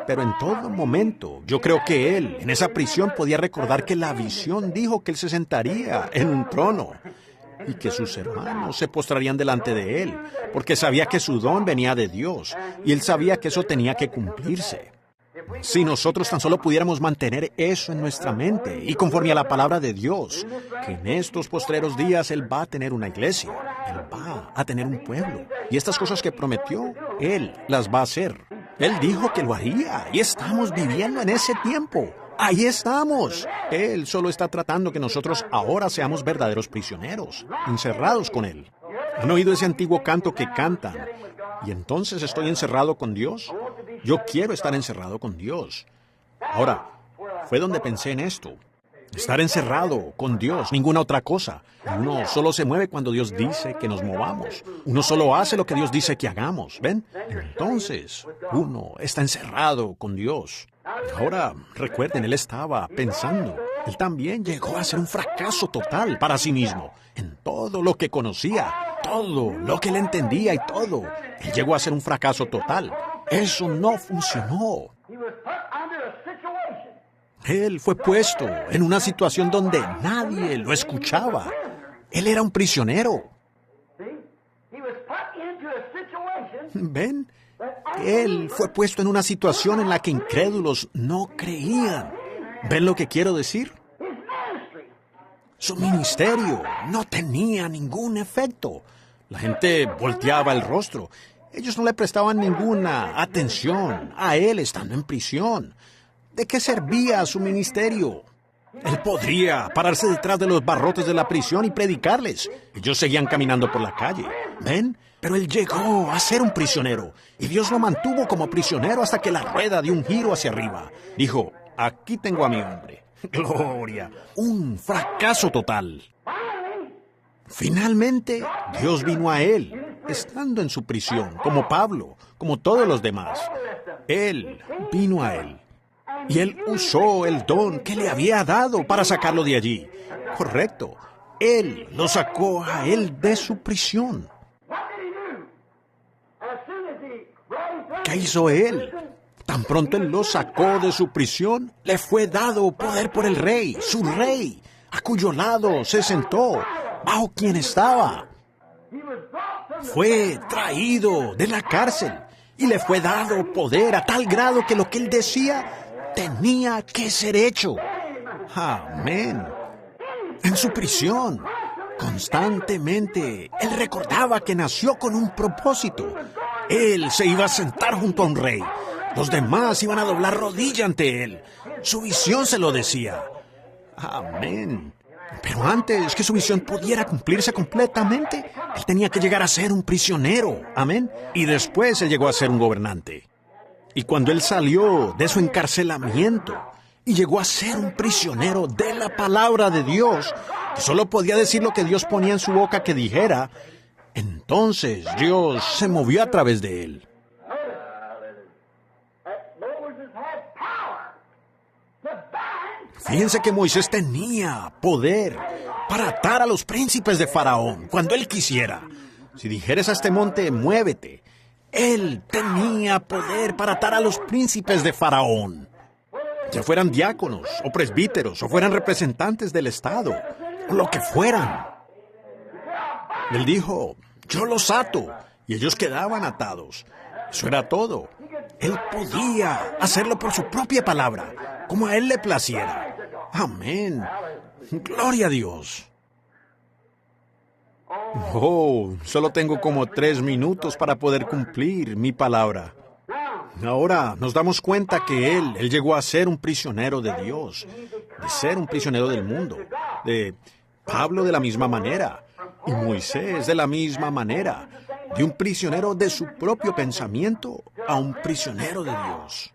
pero en todo momento yo creo que él en esa prisión podía recordar que la visión dijo que él se sentaría en un trono y que sus hermanos se postrarían delante de él, porque sabía que su don venía de Dios y él sabía que eso tenía que cumplirse. Si nosotros tan solo pudiéramos mantener eso en nuestra mente y conforme a la palabra de Dios, que en estos postreros días Él va a tener una iglesia, Él va a tener un pueblo, y estas cosas que prometió, Él las va a hacer. Él dijo que lo haría, y estamos viviendo en ese tiempo. Ahí estamos. Él solo está tratando que nosotros ahora seamos verdaderos prisioneros, encerrados con Él. ¿Han oído ese antiguo canto que cantan? ¿Y entonces estoy encerrado con Dios? Yo quiero estar encerrado con Dios. Ahora, fue donde pensé en esto. Estar encerrado con Dios, ninguna otra cosa. Uno solo se mueve cuando Dios dice que nos movamos. Uno solo hace lo que Dios dice que hagamos. ¿Ven? Entonces, uno está encerrado con Dios. Ahora, recuerden, él estaba pensando. Él también llegó a ser un fracaso total para sí mismo. En todo lo que conocía, todo lo que él entendía y todo. Él llegó a ser un fracaso total. Eso no funcionó. Él fue puesto en una situación donde nadie lo escuchaba. Él era un prisionero. ¿Ven? Él fue puesto en una situación en la que incrédulos no creían. ¿Ven lo que quiero decir? Su ministerio no tenía ningún efecto. La gente volteaba el rostro. Ellos no le prestaban ninguna atención a él estando en prisión. ¿De qué servía su ministerio? Él podría pararse detrás de los barrotes de la prisión y predicarles. Ellos seguían caminando por la calle. ¿Ven? Pero él llegó a ser un prisionero. Y Dios lo mantuvo como prisionero hasta que la rueda dio un giro hacia arriba. Dijo, aquí tengo a mi hombre. Gloria. Un fracaso total. Finalmente, Dios vino a él, estando en su prisión, como Pablo, como todos los demás. Él vino a él. Y él usó el don que le había dado para sacarlo de allí. Correcto. Él lo sacó a él de su prisión. ¿Qué hizo él? Tan pronto él lo sacó de su prisión, le fue dado poder por el rey, su rey. a cuyo lado se sentó, bajo quien estaba. Fue traído de la cárcel y le fue dado poder a tal grado que lo que él decía tenía que ser hecho. Amén. En su prisión, constantemente, él recordaba que nació con un propósito. Él se iba a sentar junto a un rey. Los demás iban a doblar rodilla ante él. Su visión se lo decía. Amén. Pero antes que su visión pudiera cumplirse completamente, él tenía que llegar a ser un prisionero. Amén. Y después él llegó a ser un gobernante. Y cuando él salió de su encarcelamiento y llegó a ser un prisionero de la palabra de Dios, que solo podía decir lo que Dios ponía en su boca que dijera, entonces Dios se movió a través de él. Fíjense que Moisés tenía poder para atar a los príncipes de Faraón cuando él quisiera. Si dijeres a este monte, muévete, él tenía poder para atar a los príncipes de Faraón. Ya fueran diáconos, o presbíteros, o fueran representantes del Estado, o lo que fueran. Él dijo, yo los ato, y ellos quedaban atados. Eso era todo. Él podía hacerlo por su propia palabra, como a él le placiera. Amén. Gloria a Dios. Oh, solo tengo como 3 minutos para poder cumplir mi palabra. Ahora nos damos cuenta que él llegó a ser un prisionero de Dios, de ser un prisionero del mundo, de Pablo de la misma manera, y Moisés de la misma manera, de un prisionero de su propio pensamiento a un prisionero de Dios.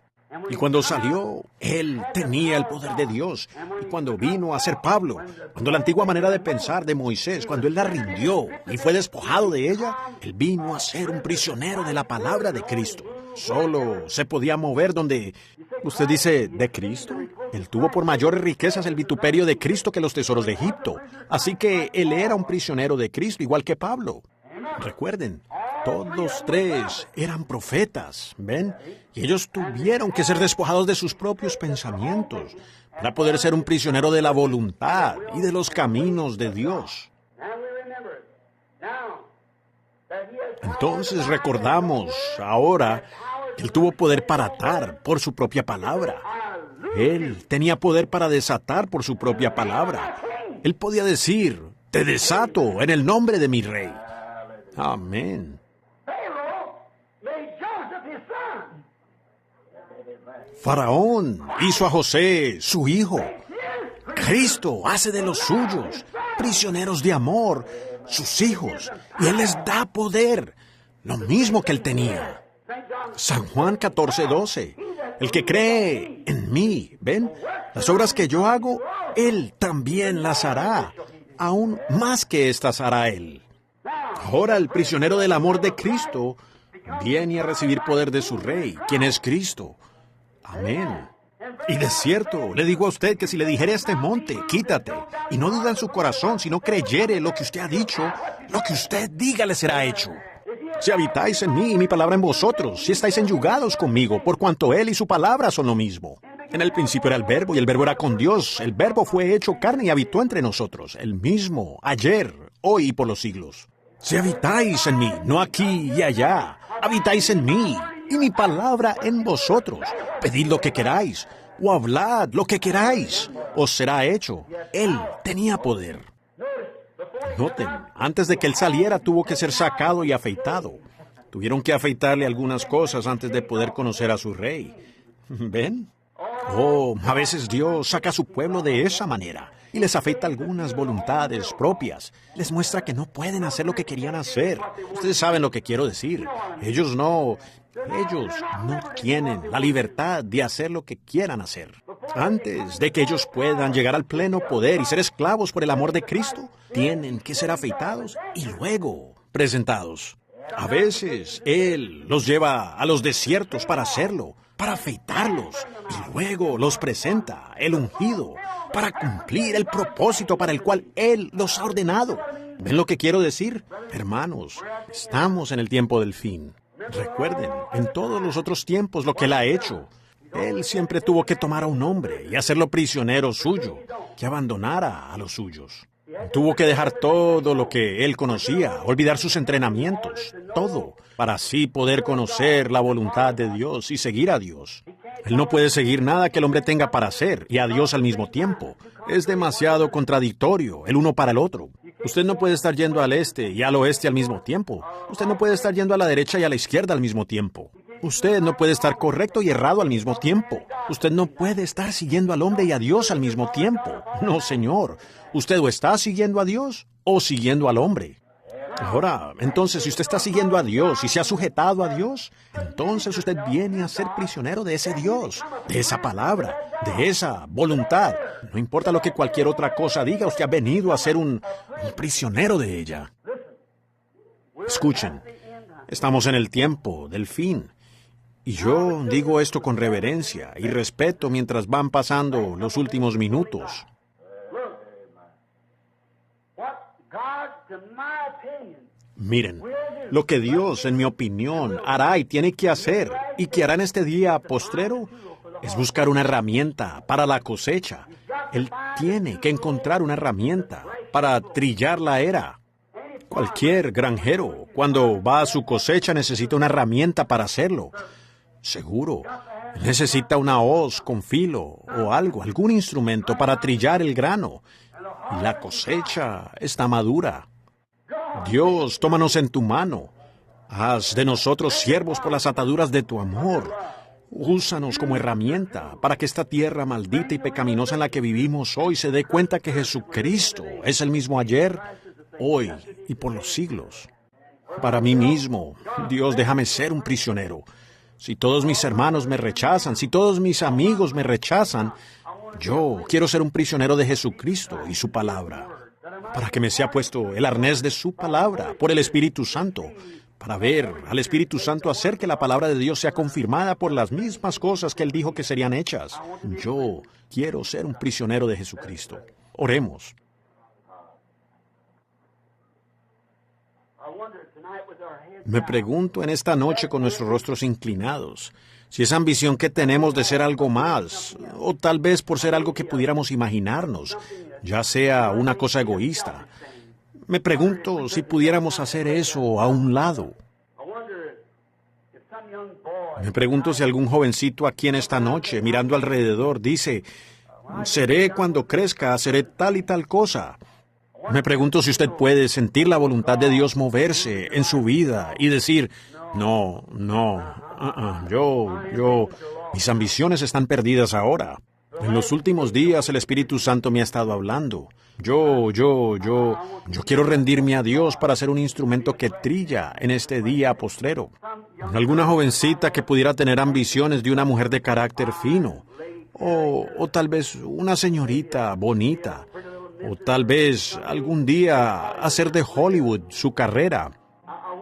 Y cuando salió, él tenía el poder de Dios. Y cuando vino a ser Pablo, cuando la antigua manera de pensar de Moisés, cuando él la rindió y fue despojado de ella, él vino a ser un prisionero de la palabra de Cristo. Solo se podía mover donde... Usted dice, ¿de Cristo? Él tuvo por mayores riquezas el vituperio de Cristo que los tesoros de Egipto. Así que él era un prisionero de Cristo, igual que Pablo. Recuerden, todos 3 eran profetas, ¿ven? Y ellos tuvieron que ser despojados de sus propios pensamientos para poder ser un prisionero de la voluntad y de los caminos de Dios. Entonces recordamos ahora que él tuvo poder para atar por su propia palabra. Él tenía poder para desatar por su propia palabra. Él podía decir, te desato en el nombre de mi rey. Amén. Faraón hizo a José su hijo. Cristo hace de los suyos, prisioneros de amor, sus hijos, y Él les da poder, lo mismo que Él tenía. San Juan 14:12, el que cree en mí, ¿ven? Las obras que yo hago, Él también las hará, aún más que estas hará Él. Ahora el prisionero del amor de Cristo viene a recibir poder de su Rey, quien es Cristo. Amén. Y de cierto, le digo a usted que si le dijere a este monte, quítate, y no duda en su corazón, si no creyere lo que usted ha dicho, lo que usted diga le será hecho. Si habitáis en mí y mi palabra en vosotros, si estáis enyugados conmigo, por cuanto Él y su palabra son lo mismo. En el principio era el Verbo, y el Verbo era con Dios. El Verbo fue hecho carne y habitó entre nosotros, el mismo, ayer, hoy y por los siglos. Si habitáis en mí, no aquí y allá, habitáis en mí, y mi palabra en vosotros. Pedid lo que queráis, o hablad lo que queráis, os será hecho. Él tenía poder. Noten, antes de que él saliera tuvo que ser sacado y afeitado. Tuvieron que afeitarle algunas cosas antes de poder conocer a su rey. ¿Ven? Oh, a veces Dios saca a su pueblo de esa manera y les afecta algunas voluntades propias. Les muestra que no pueden hacer lo que querían hacer. Ustedes saben lo que quiero decir. Ellos no tienen la libertad de hacer lo que quieran hacer. Antes de que ellos puedan llegar al pleno poder y ser esclavos por el amor de Cristo, tienen que ser afeitados y luego presentados. A veces Él los lleva a los desiertos para hacerlo, para afeitarlos, y luego los presenta, el ungido, para cumplir el propósito para el cual Él los ha ordenado. ¿Ven lo que quiero decir? Hermanos, estamos en el tiempo del fin. Recuerden, en todos los otros tiempos lo que Él ha hecho. Él siempre tuvo que tomar a un hombre y hacerlo prisionero suyo. que abandonara a los suyos. Tuvo que dejar todo lo que él conocía, olvidar sus entrenamientos, todo, para así poder conocer la voluntad de Dios y seguir a Dios. Él no puede seguir nada que el hombre tenga para hacer y a Dios al mismo tiempo. Es demasiado contradictorio, el uno para el otro. Usted no puede estar yendo al este y al oeste al mismo tiempo. Usted no puede estar yendo a la derecha y a la izquierda al mismo tiempo. Usted no puede estar correcto y errado al mismo tiempo. Usted no puede estar siguiendo al hombre y a Dios al mismo tiempo. No, señor. Usted o está siguiendo a Dios o siguiendo al hombre. Ahora, entonces, si usted está siguiendo a Dios y se ha sujetado a Dios, entonces usted viene a ser prisionero de ese Dios, de esa palabra, de esa voluntad. No importa lo que cualquier otra cosa diga, usted ha venido a ser un prisionero de ella. Escuchen, estamos en el tiempo del fin. Y yo digo esto con reverencia y respeto mientras van pasando los últimos minutos. Miren, lo que Dios, en mi opinión, hará y tiene que hacer, y que hará en este día postrero, es buscar una herramienta para la cosecha. Él tiene que encontrar una herramienta para trillar la era. Cualquier granjero, cuando va a su cosecha, necesita una herramienta para hacerlo. Seguro, necesita una hoz con filo o algo, algún instrumento para trillar el grano. Y la cosecha está madura. Dios, tómanos en tu mano. Haz de nosotros siervos por las ataduras de tu amor. Úsanos como herramienta para que esta tierra maldita y pecaminosa en la que vivimos hoy se dé cuenta que Jesucristo es el mismo ayer, hoy y por los siglos. Para mí mismo, Dios, déjame ser un prisionero. Si todos mis hermanos me rechazan, si todos mis amigos me rechazan, yo quiero ser un prisionero de Jesucristo y su palabra, para que me sea puesto el arnés de su palabra por el Espíritu Santo, para ver al Espíritu Santo hacer que la palabra de Dios sea confirmada por las mismas cosas que Él dijo que serían hechas. Yo quiero ser un prisionero de Jesucristo. Oremos. Me pregunto en esta noche con nuestros rostros inclinados, si esa ambición que tenemos de ser algo más, o tal vez por ser algo que pudiéramos imaginarnos, ya sea una cosa egoísta. Me pregunto si pudiéramos hacer eso a un lado. Me pregunto si algún jovencito aquí en esta noche, mirando alrededor, dice, seré cuando crezca, seré tal y tal cosa. Me pregunto si usted puede sentir la voluntad de Dios moverse en su vida y decir, mis ambiciones están perdidas ahora. En los últimos días el Espíritu Santo me ha estado hablando. Yo quiero rendirme a Dios para ser un instrumento que trilla en este día postrero. Alguna jovencita que pudiera tener ambiciones de una mujer de carácter fino, o tal vez una señorita bonita, o tal vez algún día hacer de Hollywood su carrera.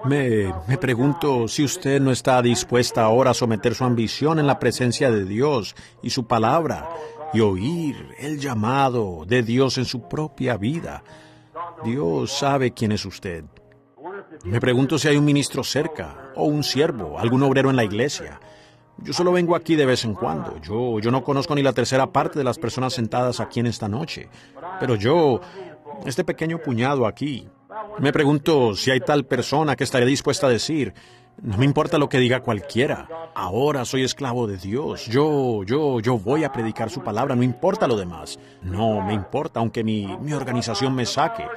Me pregunto si usted no está dispuesta ahora a someter su ambición en la presencia de Dios y su palabra y oír el llamado de Dios en su propia vida. Dios sabe quién es usted. Me pregunto si hay un ministro cerca, o un siervo, algún obrero en la iglesia. Yo solo vengo aquí de vez en cuando. Yo no conozco ni la tercera parte de las personas sentadas aquí en esta noche. Pero este pequeño puñado aquí, me pregunto si hay tal persona que estaría dispuesta a decir, no me importa lo que diga cualquiera, ahora soy esclavo de Dios, yo voy a predicar su palabra, no importa lo demás, no me importa aunque mi organización me saque,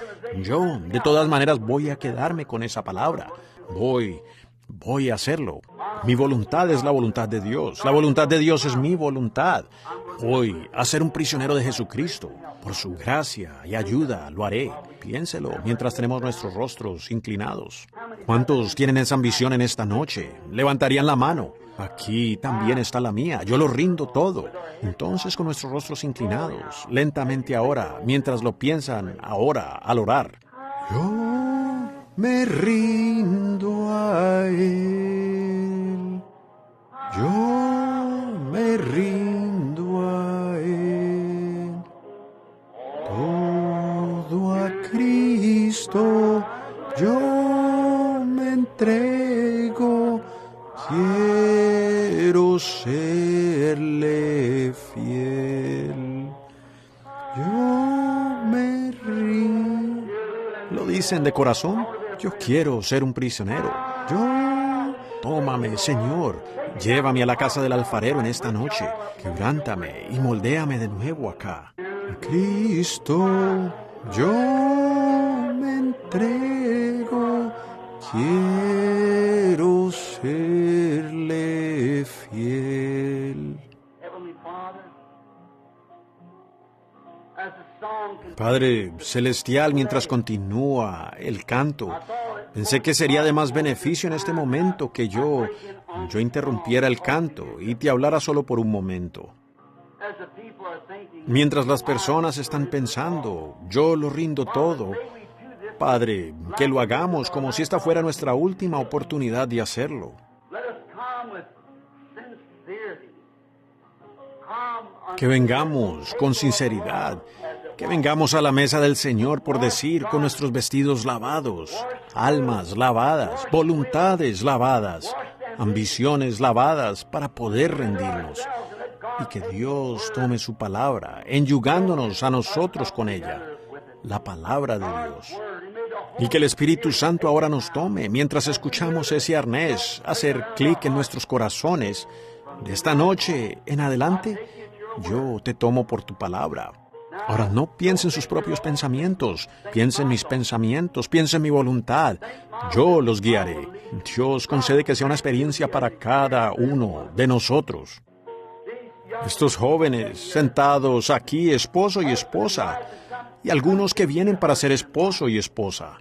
yo de todas maneras voy a quedarme con esa palabra, voy a hacerlo. Mi voluntad es la voluntad de Dios, la voluntad de Dios es mi voluntad. Voy a ser un prisionero de Jesucristo. Por su gracia y ayuda lo haré. Piénselo mientras tenemos nuestros rostros inclinados. ¿Cuántos tienen esa ambición en esta noche? Levantarían la mano. Aquí también está la mía. Yo lo rindo todo. Entonces, con nuestros rostros inclinados, lentamente ahora, mientras lo piensan ahora al orar. Yo me rindo a Él. Yo me rindo a Él. Todo a Cristo yo me entrego. Quiero serle fiel. Yo dicen de corazón, yo quiero ser un prisionero. Tómame, Señor, llévame a la casa del alfarero en esta noche, quebrántame y moldéame de nuevo acá. Cristo, yo me entrego, quiero serle fiel. Padre Celestial, mientras continúa el canto, pensé que sería de más beneficio en este momento que yo interrumpiera el canto y te hablara solo por un momento. Mientras las personas están pensando, yo lo rindo todo. Padre, que lo hagamos como si esta fuera nuestra última oportunidad de hacerlo. Que vengamos con sinceridad, que vengamos a la mesa del Señor, por decir, con nuestros vestidos lavados, almas lavadas, voluntades lavadas, ambiciones lavadas, para poder rendirnos. Y que Dios tome su palabra, enyugándonos a nosotros con ella, la palabra de Dios. Y que el Espíritu Santo ahora nos tome, mientras escuchamos ese arnés hacer clic en nuestros corazones. De esta noche en adelante, yo te tomo por tu palabra. Ahora no piense en sus propios pensamientos, piense en mis pensamientos, piense en mi voluntad. Yo los guiaré. Dios concede que sea una experiencia para cada uno de nosotros. Estos jóvenes sentados aquí, esposo y esposa, y algunos que vienen para ser esposo y esposa.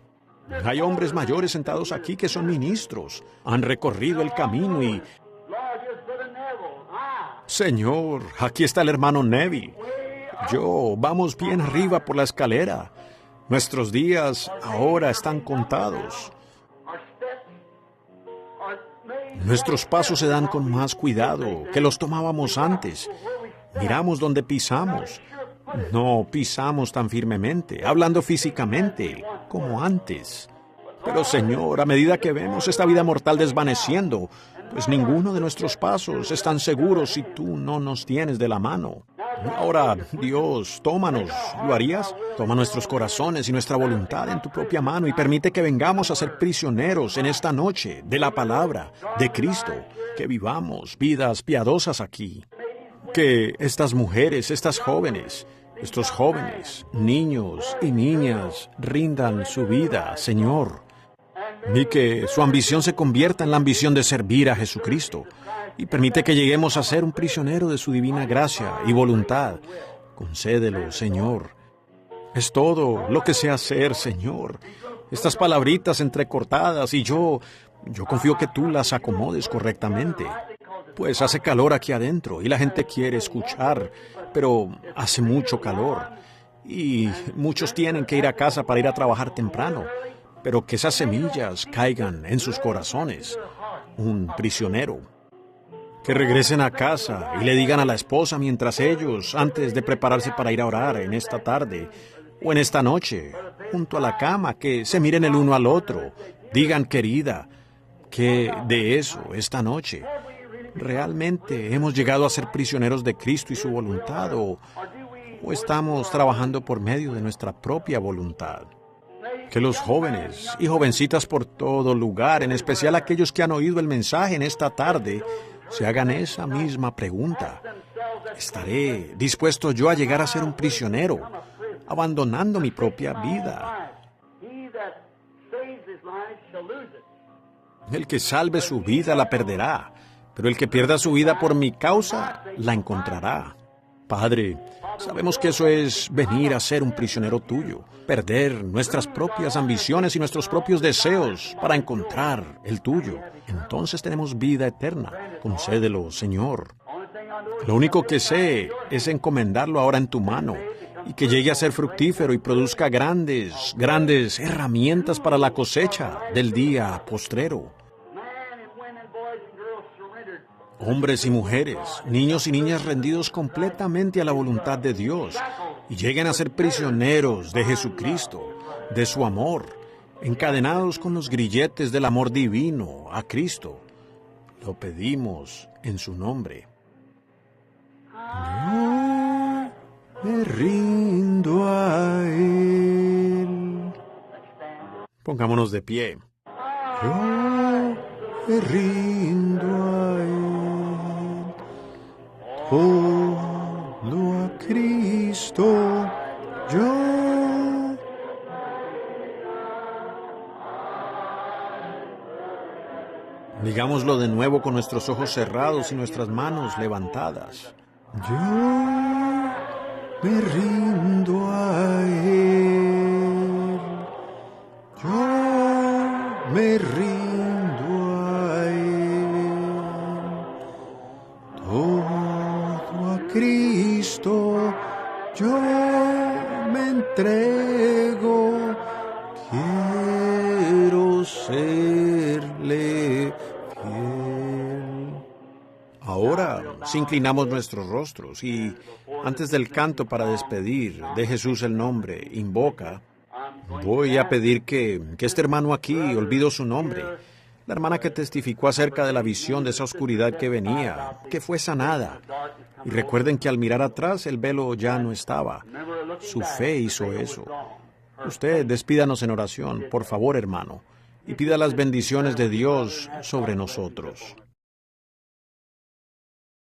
Hay hombres mayores sentados aquí que son ministros, han recorrido el camino y... Señor, aquí está el hermano Neville. Vamos bien arriba por la escalera. Nuestros días ahora están contados. Nuestros pasos se dan con más cuidado que los tomábamos antes. Miramos dónde pisamos. No pisamos tan firmemente, hablando físicamente, como antes. Pero, Señor, a medida que vemos esta vida mortal desvaneciendo, pues ninguno de nuestros pasos es tan seguro si tú no nos tienes de la mano. Ahora, Dios, tómanos. ¿Lo harías? Toma nuestros corazones y nuestra voluntad en tu propia mano y permite que vengamos a ser prisioneros en esta noche de la palabra de Cristo, que vivamos vidas piadosas aquí. Que estas mujeres, estas jóvenes, estos jóvenes, niños y niñas rindan su vida, Señor, y que su ambición se convierta en la ambición de servir a Jesucristo, y permite que lleguemos a ser un prisionero de su divina gracia y voluntad. Concédelo, Señor. Es todo lo que sé hacer, Señor. Estas palabritas entrecortadas, y yo confío que tú las acomodes correctamente. Pues hace calor aquí adentro y la gente quiere escuchar, pero hace mucho calor. Y muchos tienen que ir a casa para ir a trabajar temprano, pero que esas semillas caigan en sus corazones. Un prisionero. Que regresen a casa y le digan a la esposa mientras ellos, antes de prepararse para ir a orar en esta tarde o en esta noche, junto a la cama, que se miren el uno al otro. Digan, querida, que de eso, esta noche, ¿realmente hemos llegado a ser prisioneros de Cristo y su voluntad o estamos trabajando por medio de nuestra propia voluntad? Que los jóvenes y jovencitas por todo lugar, en especial aquellos que han oído el mensaje en esta tarde, se hagan esa misma pregunta. ¿Estaré dispuesto yo a llegar a ser un prisionero, abandonando mi propia vida? El que salve su vida la perderá, pero el que pierda su vida por mi causa la encontrará. Padre, sabemos que eso es venir a ser un prisionero tuyo, perder nuestras propias ambiciones y nuestros propios deseos para encontrar el tuyo. Entonces tenemos vida eterna. Concédelo, Señor. Lo único que sé es encomendarlo ahora en tu mano y que llegue a ser fructífero y produzca grandes herramientas para la cosecha del día postrero. Hombres y mujeres, niños y niñas rendidos completamente a la voluntad de Dios y lleguen a ser prisioneros de Jesucristo, de su amor, encadenados con los grilletes del amor divino a Cristo. Lo pedimos en su nombre. Yo me rindo a Él. Pongámonos de pie. Yo me rindo a Él, todo a Cristo, yo. Digámoslo de nuevo con nuestros ojos cerrados y nuestras manos levantadas. Yo me rindo a Él, yo me rindo a Él, todo a Cristo yo me entrego, quiero serle fiel. Ahora, si inclinamos nuestros rostros y antes del canto para despedir de Jesús el nombre, invoca, voy a pedir que este hermano aquí, olvido su nombre, la hermana que testificó acerca de la visión de esa oscuridad que venía, que fue sanada. Y recuerden que al mirar atrás el velo ya no estaba. Su fe hizo eso. Usted despídanos en oración, por favor, hermano, y pida las bendiciones de Dios sobre nosotros.